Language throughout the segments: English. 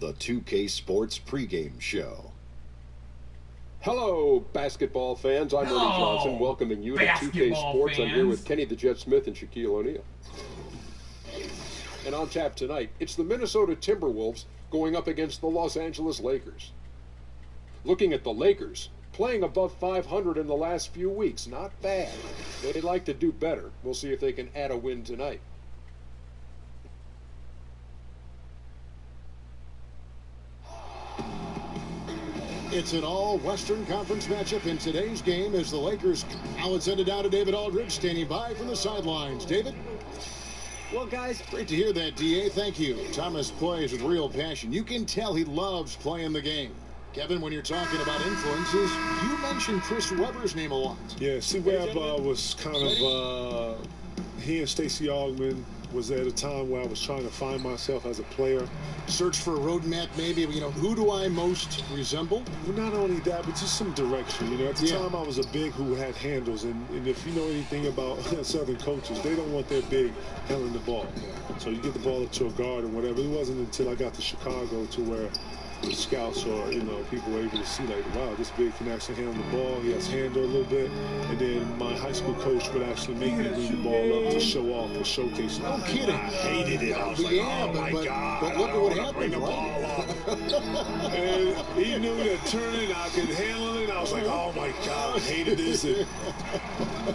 the 2K Sports pregame show. Hello, basketball fans. I'm Ernie Johnson, welcoming you to 2K Sports. I'm here with Kenny the Jet Smith and Shaquille O'Neal. And on tap tonight, it's the Minnesota Timberwolves going up against the Los Angeles Lakers. Looking at the Lakers, playing above 500 in the last few weeks. Not bad. They'd like to do better. We'll see if they can add a win tonight. It's an all-Western Conference matchup in today's game as the Lakers. Now let's send it down to David Aldridge, standing by from the sidelines. David? Well, guys, Great to hear that, D.A. Thank you. Thomas plays with real passion. You can tell he loves playing the game. Kevin, when you're talking about influences, you mentioned Chris Webber's name a lot. Yeah, C-Web was kind of, he and Stacey Augmon was at a time where I was trying to find myself as a player. Search for a roadmap, maybe, who do I most resemble? Well, not only that, but just some direction. At the time I was a big who had handles, and if you know anything about Southern coaches, they don't want their big handling the ball. So you get the ball up to a guard or whatever. It wasn't until I got to Chicago to where the scouts or people were able to see, like, wow, this big can actually handle the ball. He has handle a little bit. And then my high school coach would actually make me bring the ball up to show off or showcase. No kidding. I hated it. I was like, oh my God, but look at what happened, bring the ball up. And he knew that turning, I could handle it. I was like, oh my God, I hated this. And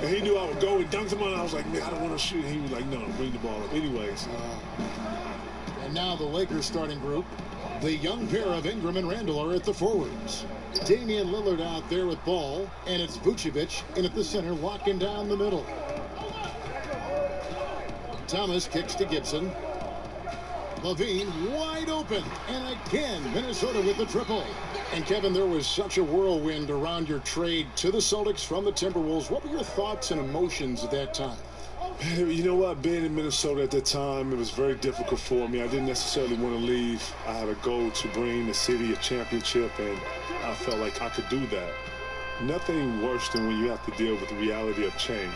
he knew I would go and dunk him on. I was like, man, I don't want to shoot. He was like, no, bring the ball up. Anyways. And now the Lakers starting group. The young pair of Ingram and Randall are at the forwards. Damian Lillard out there with ball, and it's Vucevic in at the center, locking down the middle. Thomas kicks to Gibson. Levine wide open, and again, Minnesota with the triple. And Kevin, there was such a whirlwind around your trade to the Celtics from the Timberwolves. What were your thoughts and emotions at that time? You know what? Being in Minnesota at that time, it was very difficult for me. I didn't necessarily want to leave. I had a goal to bring the city a championship, and I felt like I could do that. Nothing worse than when you have to deal with the reality of change.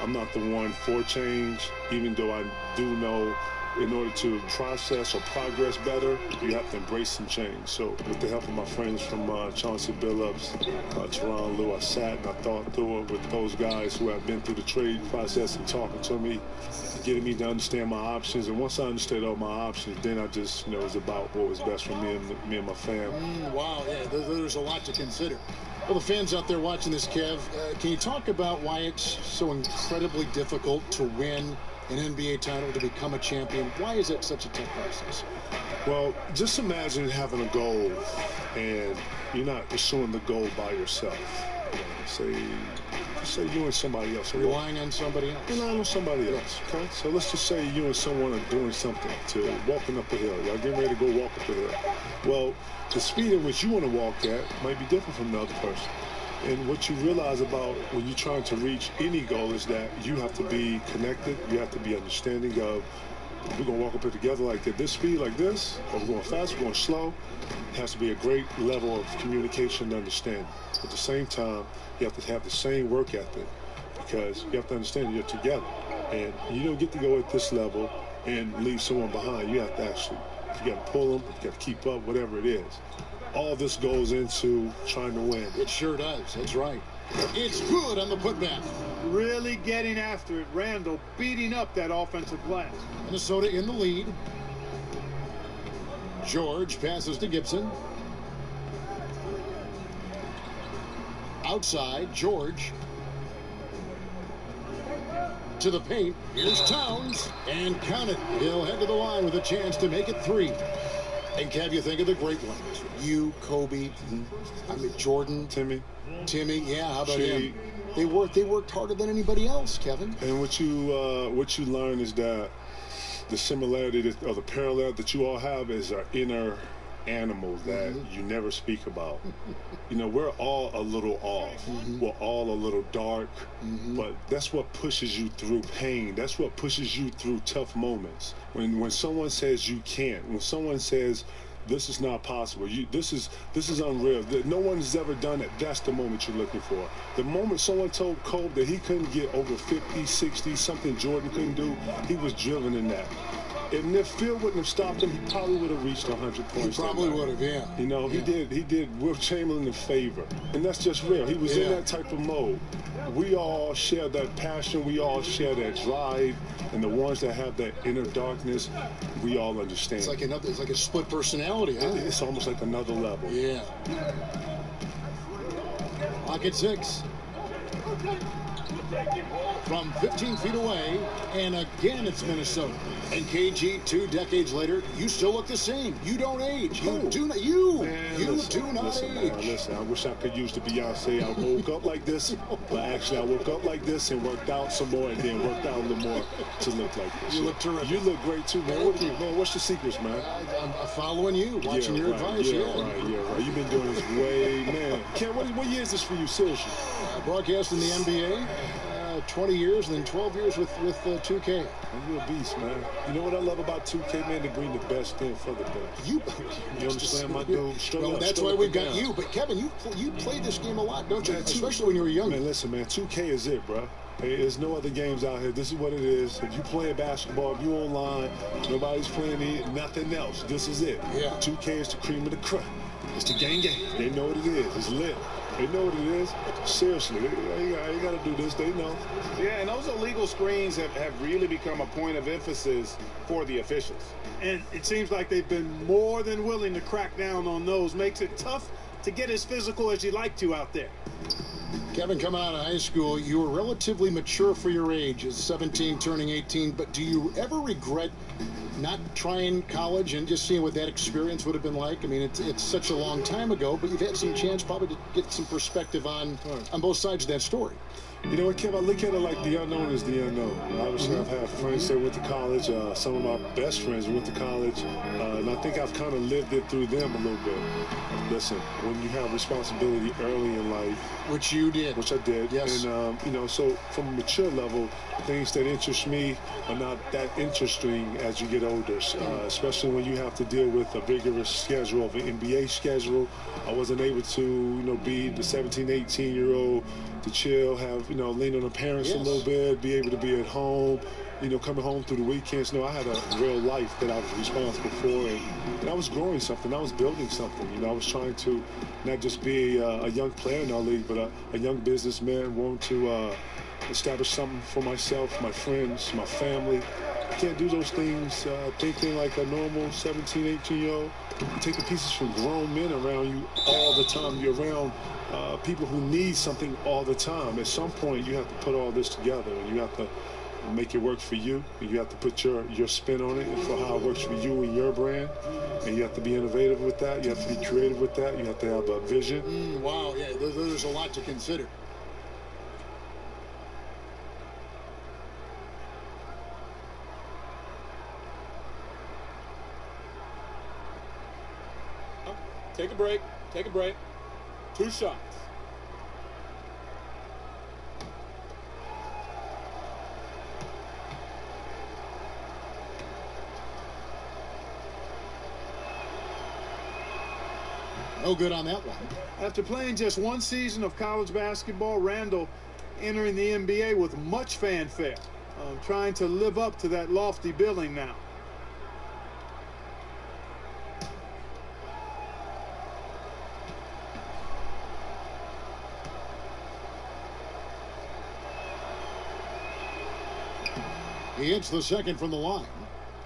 I'm not the one for change, even though I do know in order to process or progress better, you have to embrace some change. So with the help of my friends from Chauncey Billups, Teron Lou, I sat and I thought through it with those guys who have been through the trade process and talking to me, getting me to understand my options. And once I understood all my options, then I just, it was about what was best for me and my family. Wow, yeah, there's a lot to consider. Well, the fans out there watching this, Kev, can you talk about why it's so incredibly difficult to win an NBA title, to become a champion? Why is it such a tough process? Well, just imagine having a goal and you're not pursuing the goal by yourself. Say you and somebody else. Relying on somebody else. Relying on somebody else, okay? So let's just say you and someone are doing something, to walking up a hill. Y'all getting ready to go walk up a hill. Well, the speed in which you want to walk at might be different from the other person. And what you realize about when you're trying to reach any goal is that you have to be connected. You have to be understanding of, we're going to walk up here together like at this speed, like this, or we're going fast, we're going slow. It has to be a great level of communication and understanding. At the same time, you have to have the same work ethic, because you have to understand you're together. And you don't get to go at this level and leave someone behind. You have to actually, you got to pull them, you got to keep up, whatever it is. All this goes into trying to win. It sure does. That's right. It's good on the putback. really getting after it. Randall beating up that offensive glass. Minnesota in the lead. George passes to Gibson. Outside, George. To the paint. Here's Towns. And count it. He'll head to the line with a chance to make it 3. And Kev, you think of the great ones. You, Kobe, Jordan. Timmy, yeah, how about him? They worked harder than anybody else, Kevin. And what you learn is that the similarity or the parallel that you all have is our inner animal that you never speak about. We're all a little off. We're all a little dark, but that's what pushes you through pain. That's what pushes you through tough moments. When someone says you can't, when someone says this is not possible, this is unreal, no one's ever done it, that's the moment you're looking for. The moment someone told Kobe that he couldn't get over 50, 60, something Jordan couldn't do, he was driven in that. And if Phil wouldn't have stopped him, he probably would have reached 100 points. He probably would have, yeah. You know, he did Will Chamberlain a favor. And that's just real. He was in that type of mode. We all share that passion. We all share that drive. And the ones that have that inner darkness, we all understand. It's like a split personality, huh? It's almost like another level. Yeah. Clock at 6. From 15 feet away, and again it's Minnesota. And KG, 2 decades later, you still look the same. You don't age. You do not age. Listen, I wish I could use the Beyonce. I woke up like this, but actually I woke up like this and worked out some more, and then worked out a little more to look like this. You look terrific. You look great too, man. What's the secrets, man? I'm following you, watching your advice. Yeah, right. You've been doing this way, man. Ken, what year is this for you, seriously? Broadcast in the NBA. 20 years and then 12 years with 2K. You're a beast, man. You know what I love about 2K, man? They bring the best in for the best. You understand, my dude? That's why we've got you. But Kevin, you played this game a lot, don't you? Especially when you were young. Man, listen, man. 2K is it, bro. There's no other games out here. This is what it is. If you play basketball, if you online, nobody's playing nothing else. This is it. Yeah. 2K is the cream of the crop. It's the gang. They know what it is. It's lit. They know what it is. Seriously, you got to do this. They know. Yeah, and those illegal screens have really become a point of emphasis for the officials. And it seems like they've been more than willing to crack down on those. Makes it tough to get as physical as you like to out there. Kevin, coming out of high school, you were relatively mature for your age, as 17 turning 18, but do you ever regret not trying college and just seeing what that experience would have been like? I mean, it's such a long time ago, but you've had some chance probably to get some perspective on both sides of that story. You know what, Kev? I look at it like the unknown is the unknown. Obviously, I've had friends that went to college. Some of my best friends went to college. And I think I've kind of lived it through them a little bit. Listen, when you have responsibility early in life. Which you did. Which I did. Yes. And, you know, so from a mature level, things that interest me are not that interesting as you get older, especially when you have to deal with a vigorous schedule of an NBA schedule. I wasn't able to, you know, be the 17, 18-year-old to chill, have, you know, lean on the parents a little bit, be able to be at home, you know, coming home through the weekends. No, I had a real life that I was responsible for, and I was growing something. I was building something. You know, I was trying to not just be a young player in our league, but a young businessman, wanting to establish something for myself, my friends, my family. I can't do those things thinking like a normal 17, 18-year-old. You're taking pieces from grown men around you all the time. You're around people who need something all the time. At some point, you have to put all this together, and you have to make it work for you. And you have to put your spin on it for how it works for you and your brand. And you have to be innovative with that. You have to be creative with that. You have to have a vision. Wow, yeah, there's a lot to consider. Take a break. Take a break. 2 shots. No good on that one. After playing just one season of college basketball, Randall entering the NBA with much fanfare, trying to live up to that lofty billing now. He hits the second from the line.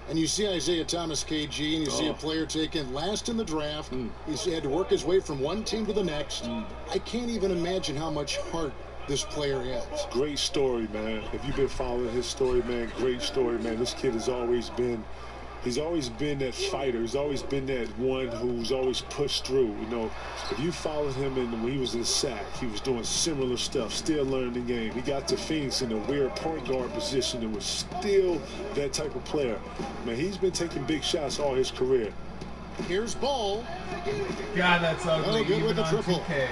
And you see Isaiah Thomas, KG, and you see a player taken last in the draft. He's had to work his way from one team to the next. I can't even imagine how much heart this player has. Great story, man. If you've been following his story, man, great story, man. This kid has always been that fighter. He's always been that one who's always pushed through. You know, if you followed him when he was in SAC, he was doing similar stuff, still learning the game. He got to Phoenix in a weird point guard position and was still that type of player. Man, he's been taking big shots all his career. Here's Ball. God, that's ugly. Oh, good even with the on triple. 2K.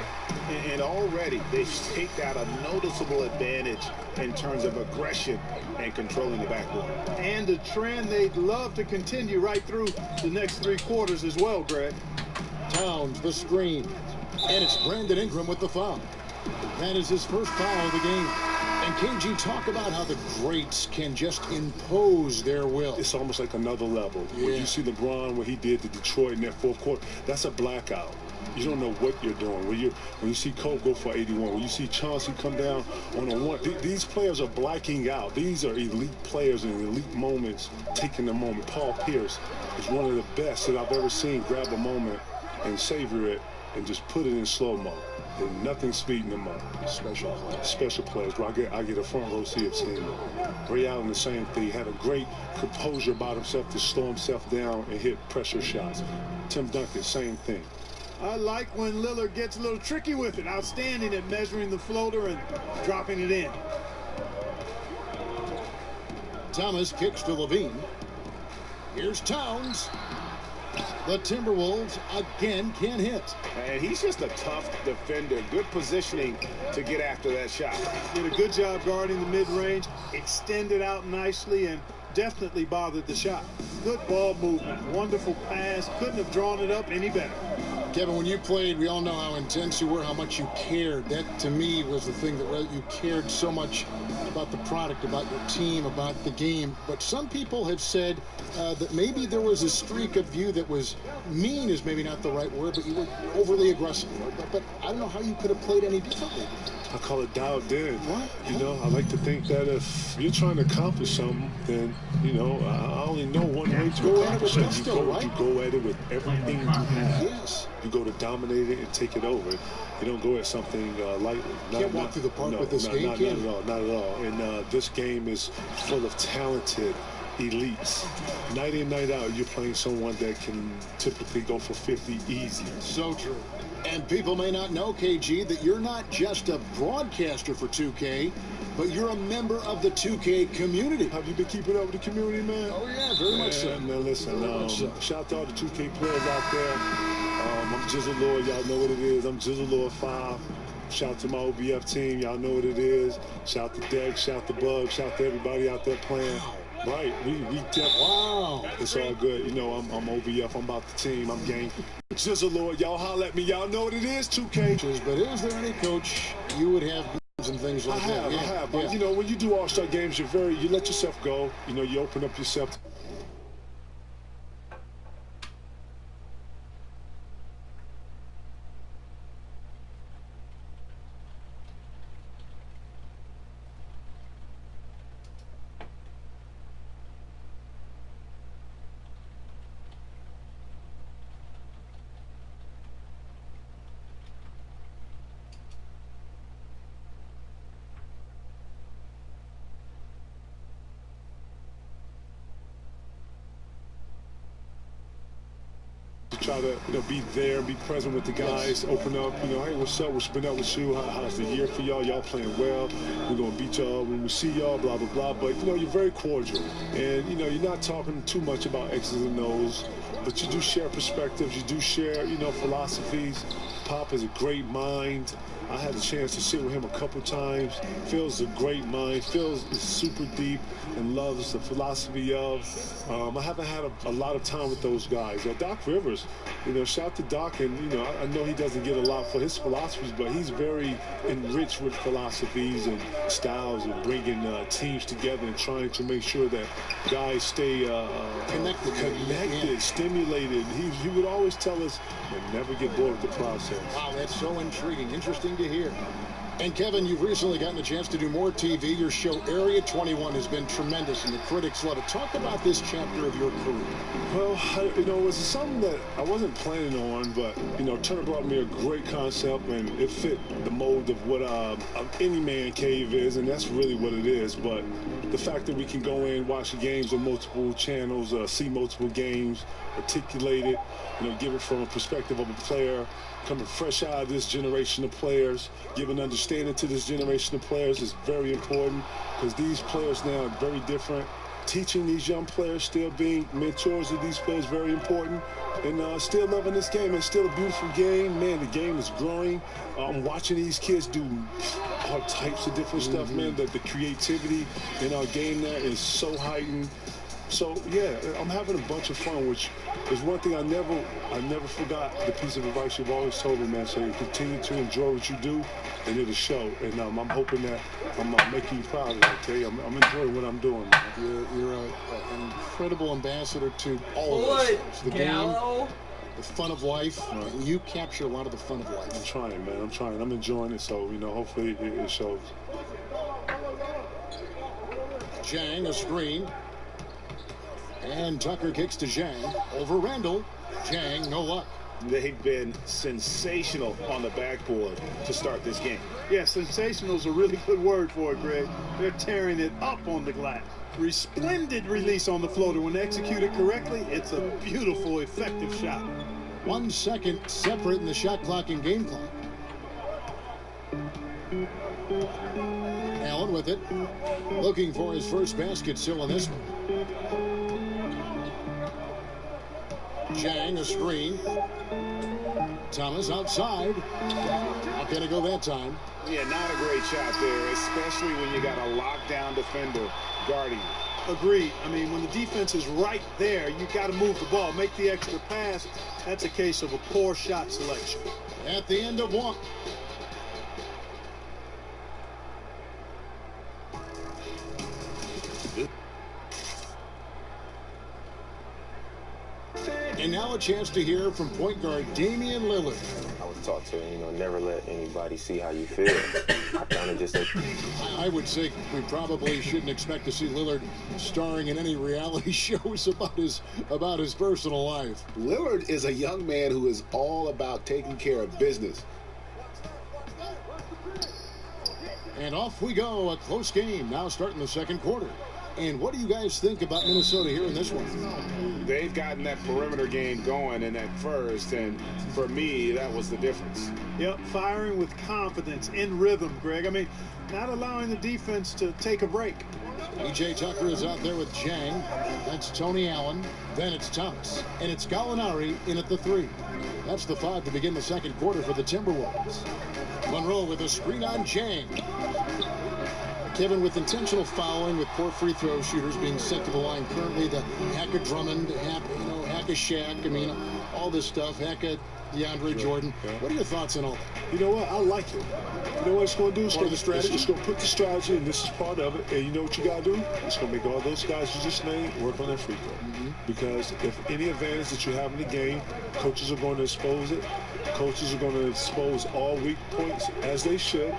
And already they've staked out a noticeable advantage in terms of aggression and controlling the backcourt. And a trend they'd love to continue right through the next 3 quarters as well, Greg. Towns, the screen. And it's Brandon Ingram with the foul. That is his first foul of the game. And KG, talk about how the greats can just impose their will. It's almost like another level. Yeah. When you see LeBron, what he did to Detroit in that fourth quarter, that's a blackout. You don't know what you're doing. When you see Cole go for 81, when you see Chauncey come down on a one, these players are blacking out. These are elite players in elite moments, taking the moment. Paul Pierce is one of the best that I've ever seen grab a moment and savor it and just put it in slow-mo. And nothing speeding them up. Special players. Where I get a front row seat of seeing them. Ray Allen, the same thing. Had a great composure about himself to slow himself down and hit pressure shots. Tim Duncan, same thing. I like when Lillard gets a little tricky with it. Outstanding at measuring the floater and dropping it in. Thomas kicks to Levine. Here's Towns. The Timberwolves again can't hit. And he's just a tough defender. Good positioning to get after that shot. Did a good job guarding the mid-range, extended out nicely, and definitely bothered the shot. Good ball movement, wonderful pass. Couldn't have drawn it up any better. Kevin, when you played, we all know how intense you were, how much you cared. That, to me, was the thing that you cared so much about the product, about your team, about the game. But some people have said that maybe there was a streak of you that was mean is maybe not the right word, but you were overly aggressive. But I don't know how you could have played any differently. I call it dialed in. What? You know, I like to think that if you're trying to accomplish something, then, you know, I only know one way to Go at it accomplish with it. gusto, right? You go at it with everything you have. Yes. You go to dominate it and take it over. You don't go at something lightly. Can't walk through the park with this game, not at all. Not at all. And this game is full of talented elites. Night in, night out, you're playing someone that can typically go for 50 easy. So true. And people may not know, KG, that you're not just a broadcaster for 2K, but you're a member of the 2K community. Have you been keeping up with the community, man? Oh, yeah, very much so. Man, listen, Very much so. shout out to all the 2K players out there. I'm Jizzle Lord. Y'all know what it is. I'm Jizzle Lord 5. Shout out to my OBF team. Y'all know what it is. Shout out to Dex. Shout out to Bug. Shout out to everybody out there playing. Right, we Wow. It's all good. You know, I'm OBF. I'm about the team. I'm gang. Jizzle Lord. Y'all holler at me. Y'all know what it is, 2K. But is there any coach you would have and things like that? I have. But, you know, when you do all-star games, you let yourself go. You know, you open up yourself. To try to, you know, be there, be present with the guys, open up, you know, hey, what's up, what's been up with you, how's the year for y'all, y'all playing well, we're going to beat y'all when we see y'all, blah, blah, blah, but, you know, you're very cordial, and, you know, you're not talking too much about X's and O's, but you do share perspectives, you do share, you know, philosophies. Pop is a great mind. I had the chance to sit with him a couple times. Phil's a great mind. Phil's is super deep and loves the philosophy of. I haven't had a lot of time with those guys. Doc Rivers, you know, shout out to Doc, and, you know, I know he doesn't get a lot for his philosophies, but he's very enriched with philosophies and styles and bringing teams together and trying to make sure that guys stay connected, stimulated. He would always tell us, never get bored with the process. Wow, that's so intriguing. Interesting to hear. And Kevin, you've recently gotten a chance to do more TV. Your show Area 21 has been tremendous, and the critics love it. Talk about this chapter of your career. Well, you know, it was something that I wasn't planning on, but, you know, Turner brought me a great concept, and it fit the mold of what any man cave is, and that's really what it is. But the fact that we can go in, watch the games on multiple channels, see multiple games, articulate it, you know, give it from a perspective of a player, coming fresh out of this generation of players, giving understanding to this generation of players is very important, because these players now are very different. Teaching these young players, still being mentors of these players, very important. And still loving this game. It's still a beautiful game. Man, the game is growing. I'm watching these kids do all types of different stuff, man. The creativity in our game there is so heightened. So yeah, I'm having a bunch of fun, which is one thing I never forgot. The piece of advice you've always told me, man. So you continue to enjoy what you do, and it'll show. And I'm hoping that I'm making you proud of that. Okay, I'm enjoying what I'm doing, man. You're an incredible ambassador to all of us. The game, the fun of life, and you capture a lot of the fun of life. I'm trying, man. I'm trying. I'm enjoying it. So hopefully it shows. Zhang, a screen. And Tucker kicks to Zhang. Over Randall. Zhang, no luck. They've been sensational on the backboard to start this game. Yeah, sensational is a really good word for it, Greg. They're tearing it up on the glass. Resplendent release on the floater. When executed correctly, it's a beautiful, effective shot. 1 second separate in the shot clock and game clock. Allen with it. Looking for his first basket still in this one. Zhang, a screen. Thomas outside. Not going to go that time. Yeah, not a great shot there, especially when you got a lockdown defender guarding you. Agreed. I mean, when the defense is right there, you got to move the ball, make the extra pass. That's a case of a poor shot selection. At the end of one. And now a chance to hear from point guard Damian Lillard. I was taught to, never let anybody see how you feel. I kind of just... I would say we probably shouldn't expect to see Lillard starring in any reality shows about his personal life. Lillard is a young man who is all about taking care of business. And off we go, a close game now starting the second quarter. And what do you guys think about Minnesota here in this one? They've gotten that perimeter game going in that first, and for me, that was the difference. Yep, firing with confidence, in rhythm, Greg. I mean, not allowing the defense to take a break. PJ Tucker is out there with Zhang. That's Tony Allen. Then it's Thomas. And it's Gallinari in at the 3. That's the 5 to begin the second quarter for the Timberwolves. Monroe with a screen on Zhang. Kevin, with intentional fouling, with poor free throw shooters being sent to the line currently, the Hack of Drummond, Hack of Shaq, I mean, all this stuff, Hack of DeAndre Jordan. Yeah. What are your thoughts on all that? You know what? I like it. You know what it's going to do? It's part of the strategy? It's going to put the strategy, and this is part of it. And you know what you got to do? It's going to make all those guys you just named work on their free throw. Because if any advantage that you have in the game, coaches are going to expose it. Coaches are going to expose all weak points, as they should,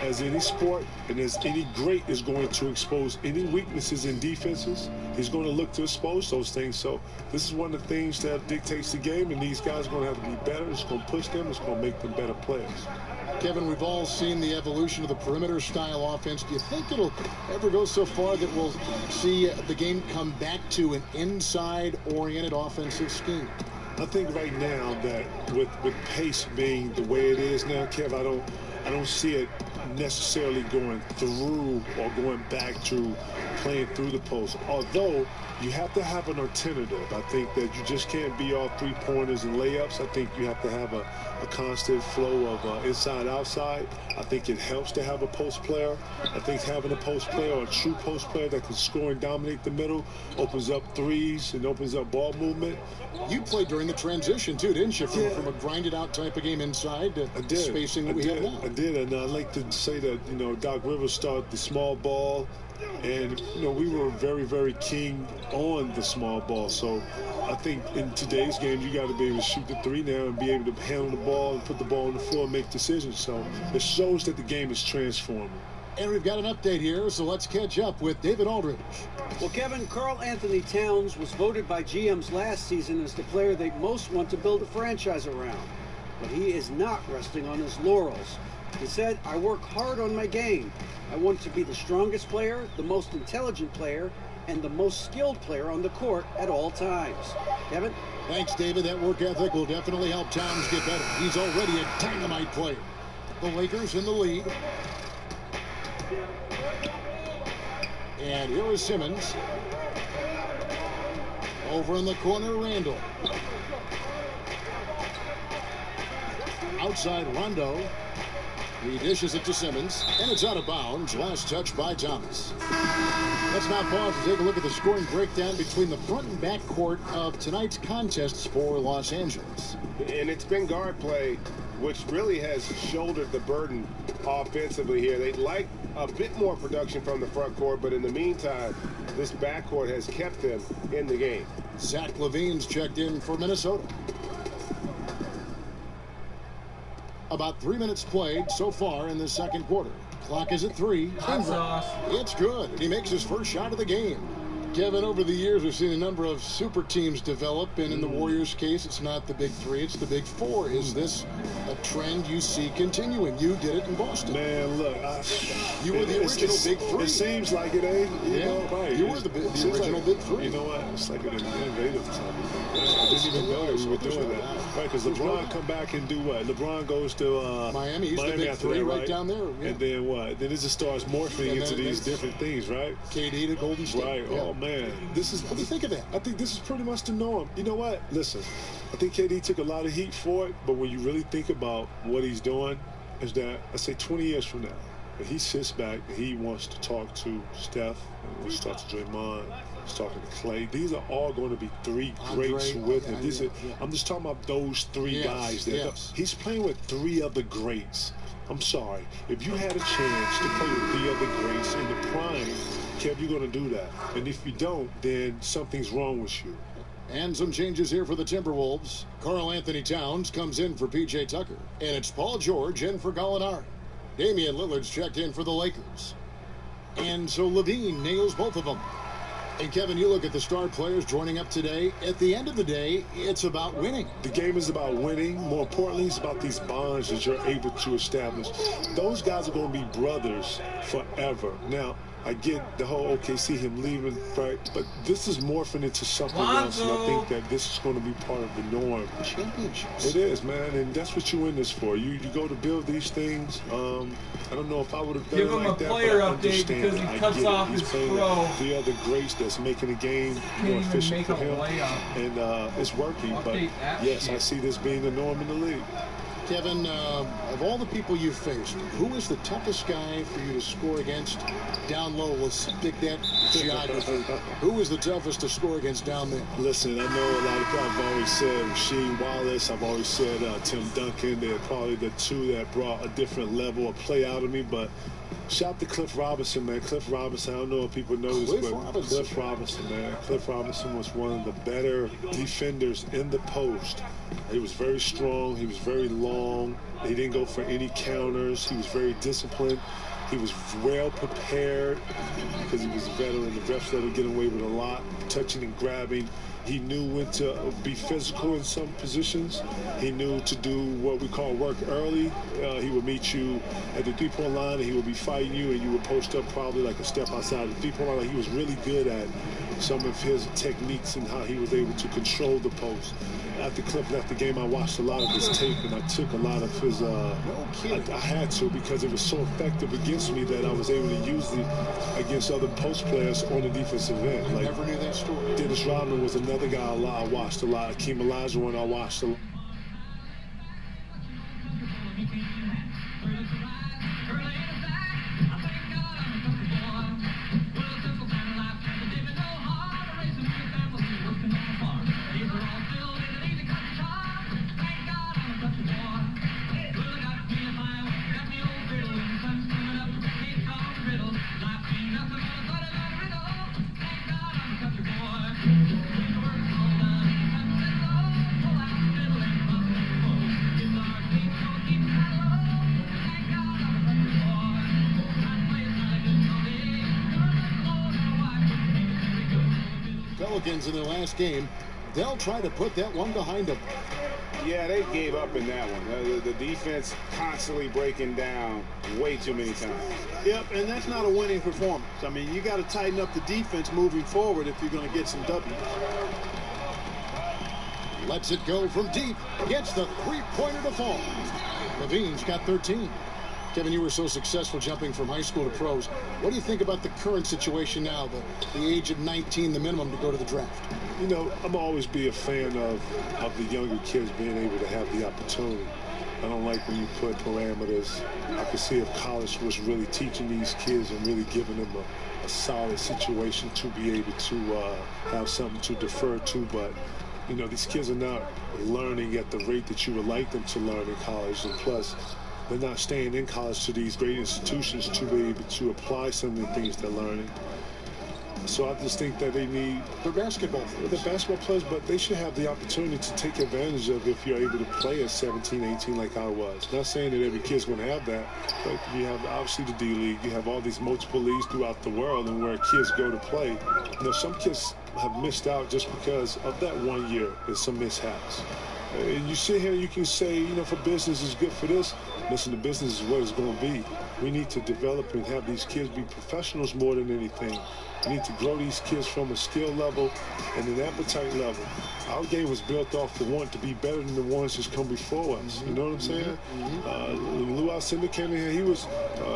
as any sport, and as any great is going to expose any weaknesses in defenses. He's going to look to expose those things. So this is one of the things that dictates the game, and these guys are going to have to be better. It's going to push them. It's going to make them better players. Kevin, we've all seen the evolution of the perimeter-style offense. Do you think it'll ever go so far that we'll see the game come back to an inside-oriented offensive scheme? I think right now that with pace being the way it is now, Kev, I don't see it necessarily going through or going back to playing through the post. Although you have to have an alternative. I think that you just can't be all three-pointers and layups. I think you have to have a constant flow of inside-outside. I think it helps to have a post player. I think having a post player or a true post player that can score and dominate the middle opens up threes and opens up ball movement. You played during the transition, too, didn't you? From a grinded-out type of game inside to the spacing that we have now. I did, and I'd like to say that, Doc Rivers started the small ball, and, we were very, very keen on the small ball. So I think in today's game, you got to be able to shoot the three now and be able to handle the ball and put the ball on the floor and make decisions. So it shows that the game is transforming. And we've got an update here, so let's catch up with David Aldridge. Well, Kevin, Karl Anthony Towns was voted by GMs last season as the player they most want to build a franchise around. But he is not resting on his laurels. He said, "I work hard on my game. I want to be the strongest player, the most intelligent player, and the most skilled player on the court at all times." Kevin? Thanks, David. That work ethic will definitely help Towns get better. He's already a dynamite player. The Lakers in the lead. And here is Simmons. Over in the corner, Randall. Outside, Rondo. He dishes it to Simmons, and it's out of bounds. Last touch by Thomas. Let's now pause and take a look at the scoring breakdown between the front and back court of tonight's contests for Los Angeles. And it's been guard play, which really has shouldered the burden offensively here. They'd like a bit more production from the front court, but in the meantime, this backcourt has kept them in the game. Zach LaVine's checked in for Minnesota. About 3 minutes played so far in the second quarter. Clock is at 3. It's good. And he makes his first shot of the game. Kevin, over the years, we've seen a number of super teams develop, and in the Warriors' case, it's not the big 3, it's the big 4. Is this a trend you see continuing? You did it in Boston. Man, look, you were the original big 3. It seems like it ain't. You know, right. You were the original big 3. You know what? It's like an innovative type of thing. I didn't even know we were doing that. Right, because LeBron come back and do what? LeBron goes to Miami. He's the big 3 right down there. Yeah. And then what? Then it just starts morphing into these different things, right? KD to Golden State. Right. Yeah. Oh, man. What do you think of that? I think this is pretty much the norm. You know what? Listen, I think KD took a lot of heat for it, but when you really think about what he's doing, is that, I say 20 years from now, when he sits back and he wants to talk to Steph, and wants to talk to Draymond, he's talking to Clay. These are all going to be 3 greats with him. I'm just talking about those 3 guys there. Yes. He's playing with 3 other greats. I'm sorry. If you had a chance to play with 3 other greats in the prime, Kev, you're going to do that. And if you don't, then something's wrong with you. And some changes here for the Timberwolves. Karl Anthony Towns comes in for P.J. Tucker. And it's Paul George in for Gallinari. Damian Lillard's checked in for the Lakers. And so LaVine nails both of them. And Kevin, you look at the star players joining up today. At the end of the day, it's about winning. The game is about winning. More importantly, it's about these bonds that you're able to establish. Those guys are going to be brothers forever. Now, I get the whole OKC, him leaving, right? But this is morphing into something else, and I think that this is going to be part of the norm. Championships. It is, man, and that's what you're in this for. You go to build these things. I don't know if I would have done it like that. Give him a player update because he cuts off his throw. The other greats that's making the game more efficient for him, and it's working. But yes, I see this being the norm in the league. Kevin, of all the people you've faced, who is the toughest guy for you to score against down low? Let's pick that geography. Who is the toughest to score against down there? Listen, I know a lot of people. I've always said Rasheed Wallace. I've always said Tim Duncan. They're probably the 2 that brought a different level of play out of me. But shout out to Cliff Robinson, man. Cliff Robinson, I don't know if people know this, but Cliff Robinson, man. Cliff Robinson was one of the better defenders in the post. He was very strong. He was very long. He didn't go for any counters. He was very disciplined. He was well prepared because he was a veteran. The refs let him get away with a lot, touching and grabbing. He knew when to be physical in some positions. He knew to do what we call work early. He would meet you at the 3-point line, and he would be fighting you, and you would post up probably like a step outside the 3-point line. Like, he was really good at some of his techniques and how he was able to control the post. After Cliff left the game, I watched a lot of his tape, and I took a lot of his, I had to, because it was so effective against me that I was able to use it against other post players on the defensive end. I never knew that story. Dennis Rodman was another guy I watched a lot. Akeem Olajuwon I watched a lot. Pelicans in their last game, they'll try to put that one behind them. Yeah, they gave up in that one. The defense constantly breaking down way too many times. Yep, and that's not a winning performance. I mean, you got to tighten up the defense moving forward if you're going to get some W's. Lets it go from deep. Gets the 3-pointer to fall. LaVine's got 13. Kevin, you were so successful jumping from high school to pros. What do you think about the current situation now, the age of 19, the minimum to go to the draft? You know, I'm always be a fan of the younger kids being able to have the opportunity. I don't like when you put parameters. I could see if college was really teaching these kids and really giving them a solid situation to be able to have something to defer to. But, you know, these kids are not learning at the rate that you would like them to learn in college. And plus, they're not staying in college to these great institutions to be able to apply some of the things they're learning. So I just think that they need... They're basketball players. They're basketball players, but they should have the opportunity to take advantage of if you're able to play at 17, 18 like I was. Not saying that every kid's going to have that, but you have obviously the D-League. You have all these multiple leagues throughout the world and where kids go to play. You know, some kids have missed out just because of that 1 year and some mishaps. And you sit here and you can say, you know, for business is good for this. Listen, the business is what it's going to be. We need to develop and have these kids be professionals more than anything. We need to grow these kids from a skill level and an appetite level. Our game was built off the want to be better than the ones that's come before us. You know what I'm saying? Lou Alcindor came in here. He was,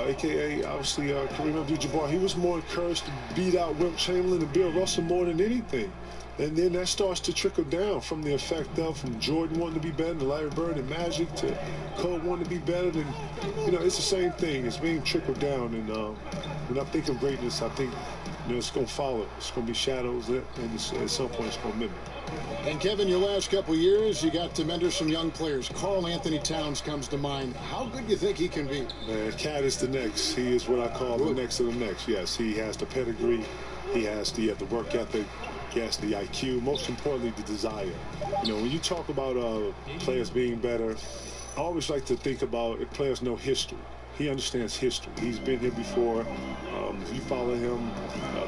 a.k.a. obviously Kareem Abdul-Jabbar. He was more encouraged to beat out Wilt Chamberlain and Bill Russell more than anything. And then that starts to trickle down from the effect of from Jordan wanting to be better than Larry Bird and Magic to Kobe wanting to be better than, you know, it's the same thing. It's being trickled down. And when I think of greatness, I think, you know, it's going to follow. It's going to be shadows, and at some point it's going to mimic. And Kevin, your last couple of years, you got to mentor some young players. Karl Anthony Towns comes to mind. How good do you think he can be? Man, Cat is the next. He is what I call the next of the next. Yes, he has the pedigree. He has the work ethic. He has the IQ. Most importantly, the desire. You know, when you talk about players being better, I always like to think about if players know history. He understands history. He's been here before. If you follow him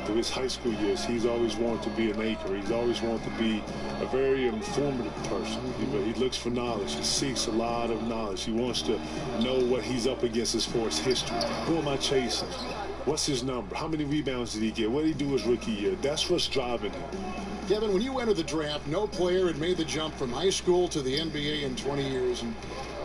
through his high school years, he's always wanted to be an anchor. He's always wanted to be a very informative person. He looks for knowledge. He seeks a lot of knowledge. He wants to know what he's up against as far as history. Who am I chasing? What's his number? How many rebounds did he get? What did he do his rookie year? That's what's driving him. Kevin, when you entered the draft, no player had made the jump from high school to the NBA in 20 years. And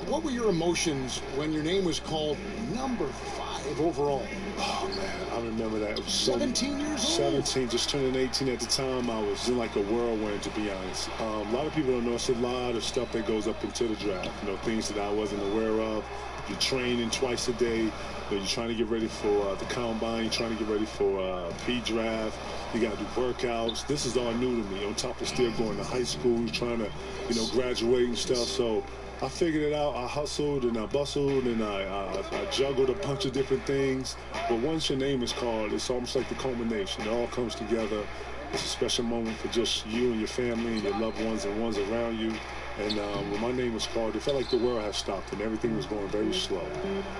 what were your emotions when your name was called number 5 overall? Oh, man, I remember that. It was 17 years old? 17, just turning 18 at the time. I was in like a whirlwind, to be honest. A lot of people don't know it's a lot of stuff that goes up into the draft. You know, things that I wasn't aware of. You're training twice a day. You're trying to get ready for the combine. You're trying to get ready for pre-draft. You got to do workouts. This is all new to me. On top of still going to high school, trying to, you know, graduate and stuff. So I figured it out. I hustled and I bustled and I juggled a bunch of different things. But once your name is called, it's almost like the culmination. It all comes together. It's a special moment for just you and your family and your loved ones and ones around you. And when my name was called, it felt like the world had stopped and everything was going very slow.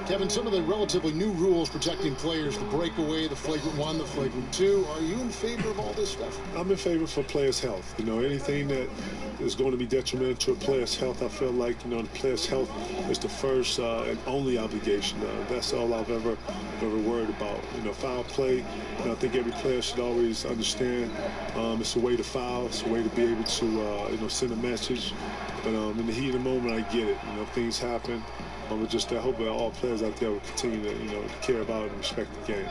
Kevin, some of the relatively new rules protecting players, the breakaway, the flagrant 1, the flagrant 2, are you in favor of all this stuff? I'm in favor for players' health. You know, anything that is going to be detrimental to a player's health, I feel like, you know, the player's health is the first and only obligation. That's all I've ever worried about. You know, foul play, you know, I think every player should always understand it's a way to foul. It's a way to be able to, you know, send a message. But in the heat of the moment, I get it. You know, things happen. But just I hope that all players out there will continue to, you know, care about and respect the game.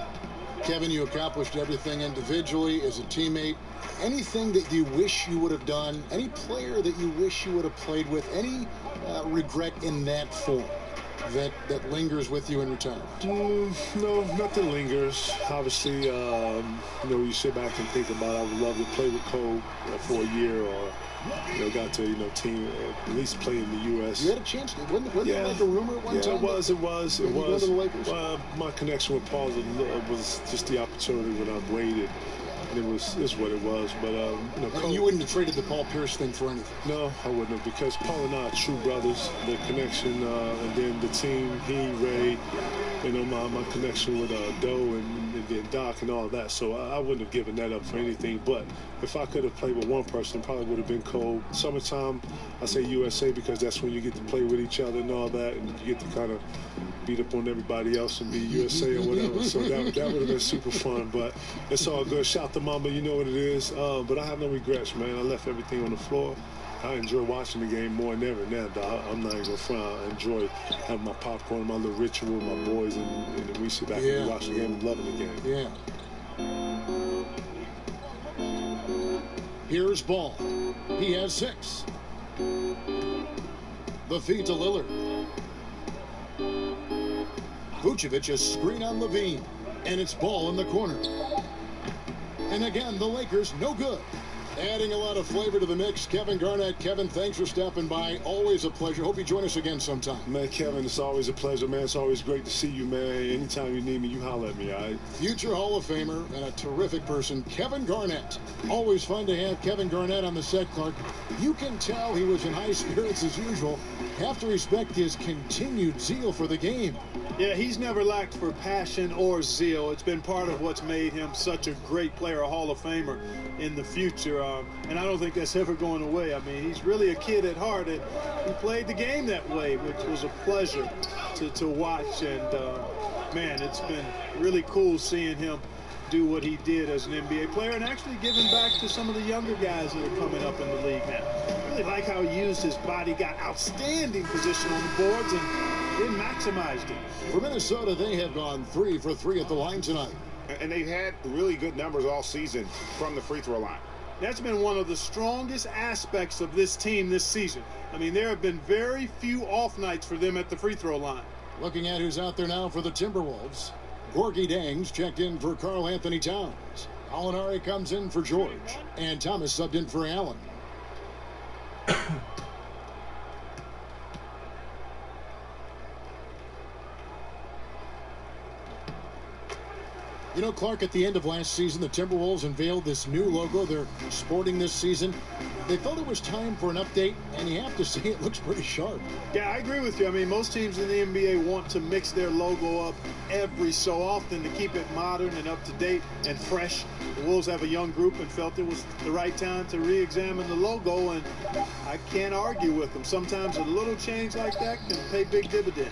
Kevin, you accomplished everything individually as a teammate. Anything that you wish you would have done, any player that you wish you would have played with, any regret in that form that lingers with you in retirement? No, nothing lingers. Obviously, you know, you sit back and think about, I would love to play with Cole for a year, or you know, got to, you know, team at least play in the U.S. You had a chance to. Wasn't there like a rumor at one time? It was. It was. To the Lakers? My connection with Paul was just the opportunity when I waited. And it's what it was. But you know, Cole, you wouldn't have traded the Paul Pierce thing for anything. No, I wouldn't have, because Paul and I are true brothers. The connection, and then the team, he, Ray, you know, my connection with Doe and then Doc and all that. So I wouldn't have given that up for anything. But if I could have played with one person, probably would have been Cole. Summertime, I say USA because that's when you get to play with each other and all that, and you get to kind of beat up on everybody else and be USA or whatever. So that would have been super fun. But it's all good. Shout to Mama, you know what it is. But I have no regrets, man. I left everything on the floor. I enjoy watching the game more than ever now, dog. I'm not even gonna front. I enjoy having my popcorn, my little ritual with my boys, and we sit back and watch the game and loving the game. Yeah. Here's Ball. He has 6. The feed to Lillard. Vucevic, a screen on Levine. And it's ball in the corner. And again, the Lakers, no good. Adding a lot of flavor to the mix, Kevin Garnett. Kevin, thanks for stopping by. Always a pleasure. Hope you join us again sometime. Man, Kevin, it's always a pleasure, man. It's always great to see you, man. Anytime you need me, you holler at me, all right? Future Hall of Famer and a terrific person, Kevin Garnett. Always fun to have Kevin Garnett on the set, Clark. You can tell he was in high spirits as usual. Have to respect his continued zeal for the game. Yeah, he's never lacked for passion or zeal. It's been part of what's made him such a great player, a Hall of Famer in the future. And I don't think that's ever going away. I mean, he's really a kid at heart, and he played the game that way, which was a pleasure to watch. And, man, it's been really cool seeing him do what he did as an NBA player and actually giving back to some of the younger guys that are coming up in the league now. I really like how he used his body, got outstanding position on the boards, and then maximized it. For Minnesota, they have gone 3 for 3 at the line tonight. And they've had really good numbers all season from the free throw line. That's been one of the strongest aspects of this team this season. I mean, there have been very few off nights for them at the free throw line. Looking at who's out there now for the Timberwolves. Gorgie Dangs checked in for Karl Anthony Towns. Alinari comes in for George. And Thomas subbed in for Allen. You know, Clark, at the end of last season, the Timberwolves unveiled this new logo they're sporting this season. They thought it was time for an update, and you have to say it looks pretty sharp. Yeah, I agree with you. I mean, most teams in the NBA want to mix their logo up every so often to keep it modern and up to date and fresh. The Wolves have a young group and felt it was the right time to re-examine the logo, and I can't argue with them. Sometimes a little change like that can pay big dividends.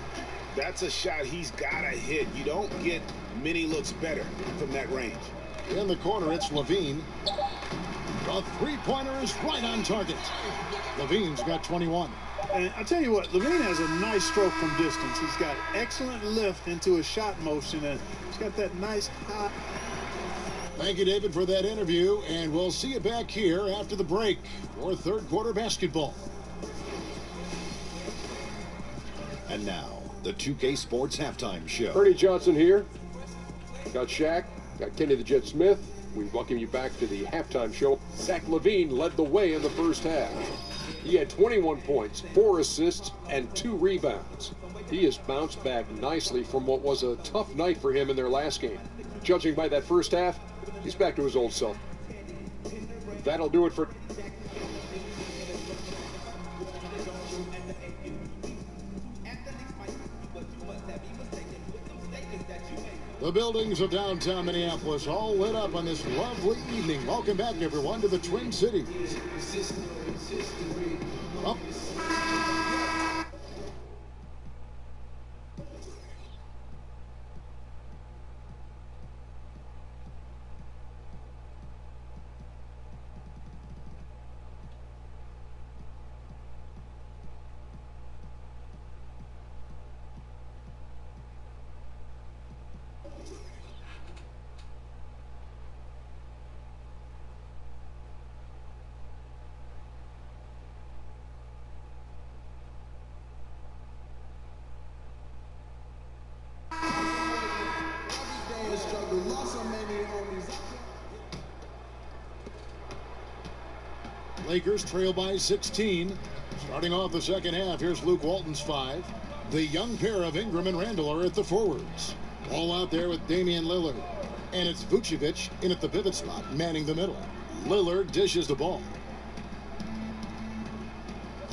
That's a shot he's got to hit. You don't get many looks better from that range. In the corner, it's Levine. The three-pointer is right on target. Levine's got 21. And I'll tell you what, Levine has a nice stroke from distance. He's got excellent lift into his shot motion, and he's got that nice high. Thank you, David, for that interview, and we'll see you back here after the break for third quarter basketball. And now, the 2K Sports Halftime Show. Ernie Johnson here. Got Shaq, got Kenny the Jet Smith. We welcome you back to the halftime show. Zach LaVine led the way in the first half. He had 21 points, 4 assists, and 2 rebounds. He has bounced back nicely from what was a tough night for him in their last game. Judging by that first half, he's back to his old self. That'll do it for... The buildings of downtown Minneapolis all lit up on this lovely evening. Welcome back, everyone, to the Twin Cities. Up. Lakers trail by 16. Starting off the second half, here's Luke Walton's 5. The young pair of Ingram and Randall are at the forwards. Ball out there with Damian Lillard. And it's Vucevic in at the pivot spot, manning the middle. Lillard dishes the ball.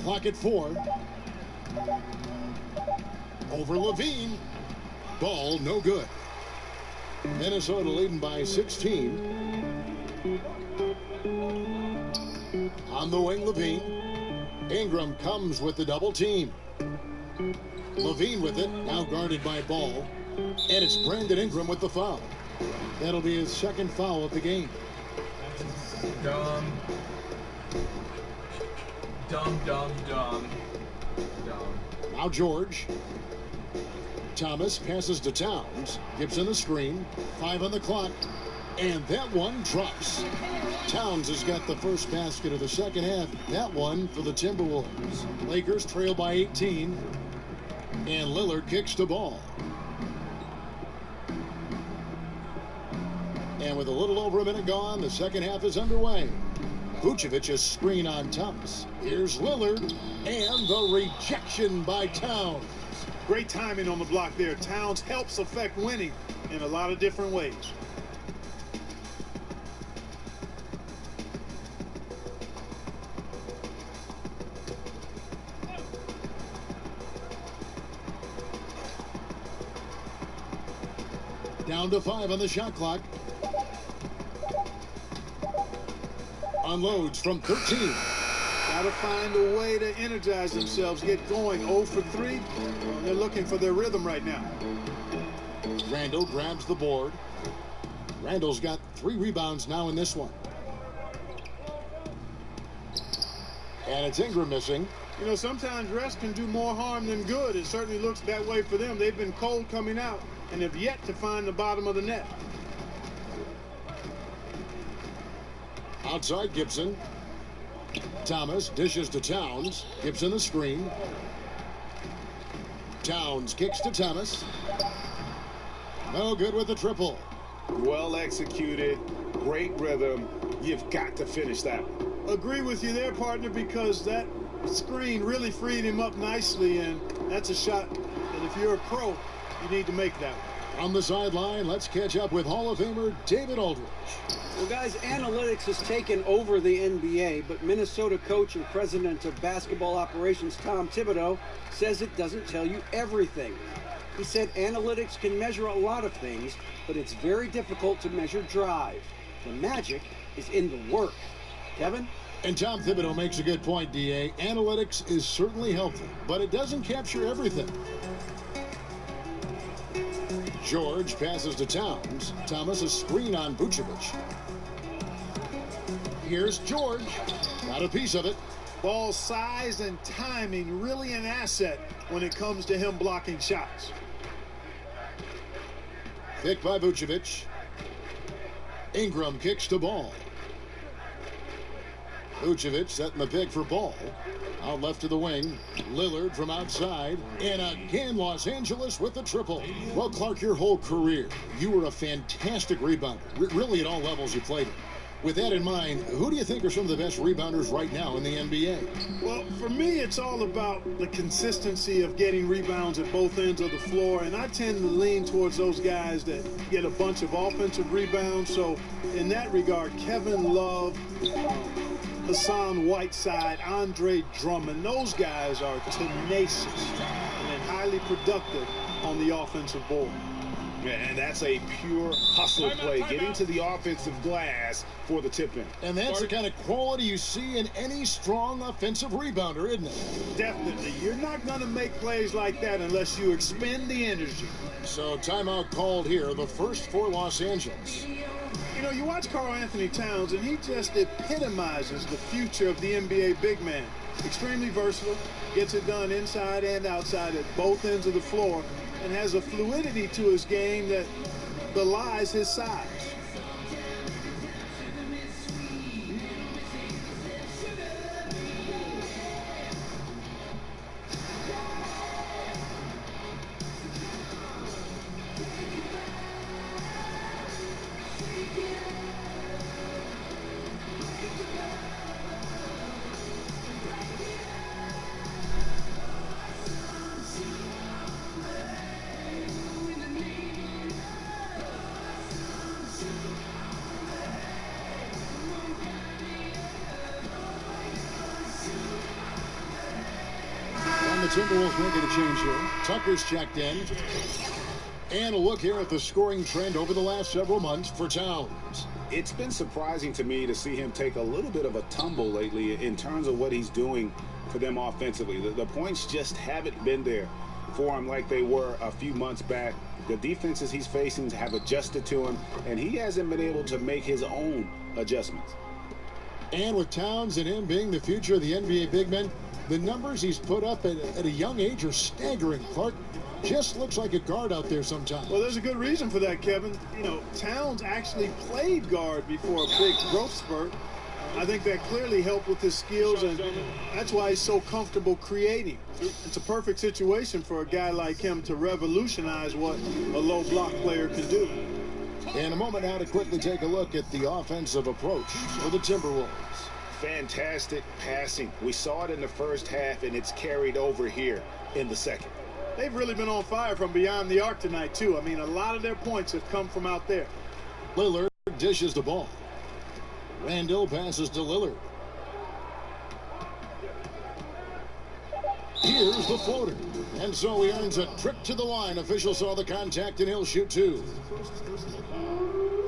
Clock at 4. Over Levine. Ball no good. Minnesota leading by 16. On the wing, Levine. Ingram comes with the double team. Levine with it, now guarded by Ball. And it's Brandon Ingram with the foul. That'll be his second foul of the game. Dumb. Now George. Thomas passes to Towns. Gibson the screen. 5 on the clock. And that one drops. Towns has got the first basket of the second half. That one for the Timberwolves. Lakers trail by 18. And Lillard kicks the ball. And with a little over a minute gone, the second half is underway. Vucevic's screen on Thomas. Here's Lillard. And the rejection by Towns. Great timing on the block there. Towns helps affect winning in a lot of different ways. Down to 5 on the shot clock. Unloads from 13. Got to find a way to energize themselves, get going. 0 for 3. They're looking for their rhythm right now. Randall grabs the board. Randall's got 3 rebounds now in this one. And it's Ingram missing. You know, sometimes rest can do more harm than good. It certainly looks that way for them. They've been cold coming out and have yet to find the bottom of the net. Outside Gibson. Thomas dishes to Towns. Gibson the screen. Towns kicks to Thomas. No good with the triple. Well executed. Great rhythm. You've got to finish that one. Agree with you there, partner, because that screen really freed him up nicely, and that's a shot that if you're a pro, you need to make that one. On the sideline, let's catch up with Hall of Famer David Aldridge. Well, guys, analytics has taken over the NBA, but Minnesota coach and president of basketball operations Tom Thibodeau says it doesn't tell you everything. He said analytics can measure a lot of things, but it's very difficult to measure drive. The magic is in the work. Kevin? And Tom Thibodeau makes a good point, D.A. Analytics is certainly helpful, but it doesn't capture everything. George passes to Towns. Thomas a screen on Vucevic. Here's George. Got a piece of it. Ball size and timing really an asset when it comes to him blocking shots. Picked by Vucevic. Ingram kicks the ball. Vucevic setting the pick for Ball. Out left to the wing. Lillard from outside. And again, Los Angeles with the triple. Well, Clark, your whole career, you were a fantastic rebounder. Really at all levels you played it. With that in mind, who do you think are some of the best rebounders right now in the NBA? Well, for me, it's all about the consistency of getting rebounds at both ends of the floor, and I tend to lean towards those guys that get a bunch of offensive rebounds. So in that regard, Kevin Love, Hassan Whiteside, Andre Drummond, those guys are tenacious and highly productive on the offensive board. And that's a pure hustle play, getting to the offensive glass for the tip-in. And that's the kind of quality you see in any strong offensive rebounder, isn't it? Definitely. You're not going to make plays like that unless you expend the energy. So timeout called here, the first for Los Angeles. You know, you watch Karl Anthony Towns, and he just epitomizes the future of the NBA big man. Extremely versatile, gets it done inside and outside at both ends of the floor, and has a fluidity to his game that belies his size. And the Timberwolves making a change here. Tucker's checked in. And a look here at the scoring trend over the last several months for Towns. It's been surprising to me to see him take a little bit of a tumble lately in terms of what he's doing for them offensively. The points just haven't been there for him like they were a few months back. The defenses he's facing have adjusted to him, and he hasn't been able to make his own adjustments. And with Towns and him being the future of the NBA big men, the numbers he's put up at a young age are staggering, Clark. Just looks like a guard out there sometimes. Well, there's a good reason for that, Kevin. You know, Towns actually played guard before a big growth spurt. I think that clearly helped with his skills, and that's why he's so comfortable creating. It's a perfect situation for a guy like him to revolutionize what a low block player can do. In a moment now to quickly take a look at the offensive approach for the Timberwolves. Fantastic passing. We saw it in the first half, and it's carried over here in the second. They've really been on fire from beyond the arc tonight, too. I mean, a lot of their points have come from out there. Lillard dishes the ball. Randall passes to Lillard. Here's the floater. And so he earns a trip to the line. Official saw the contact, and he'll shoot two.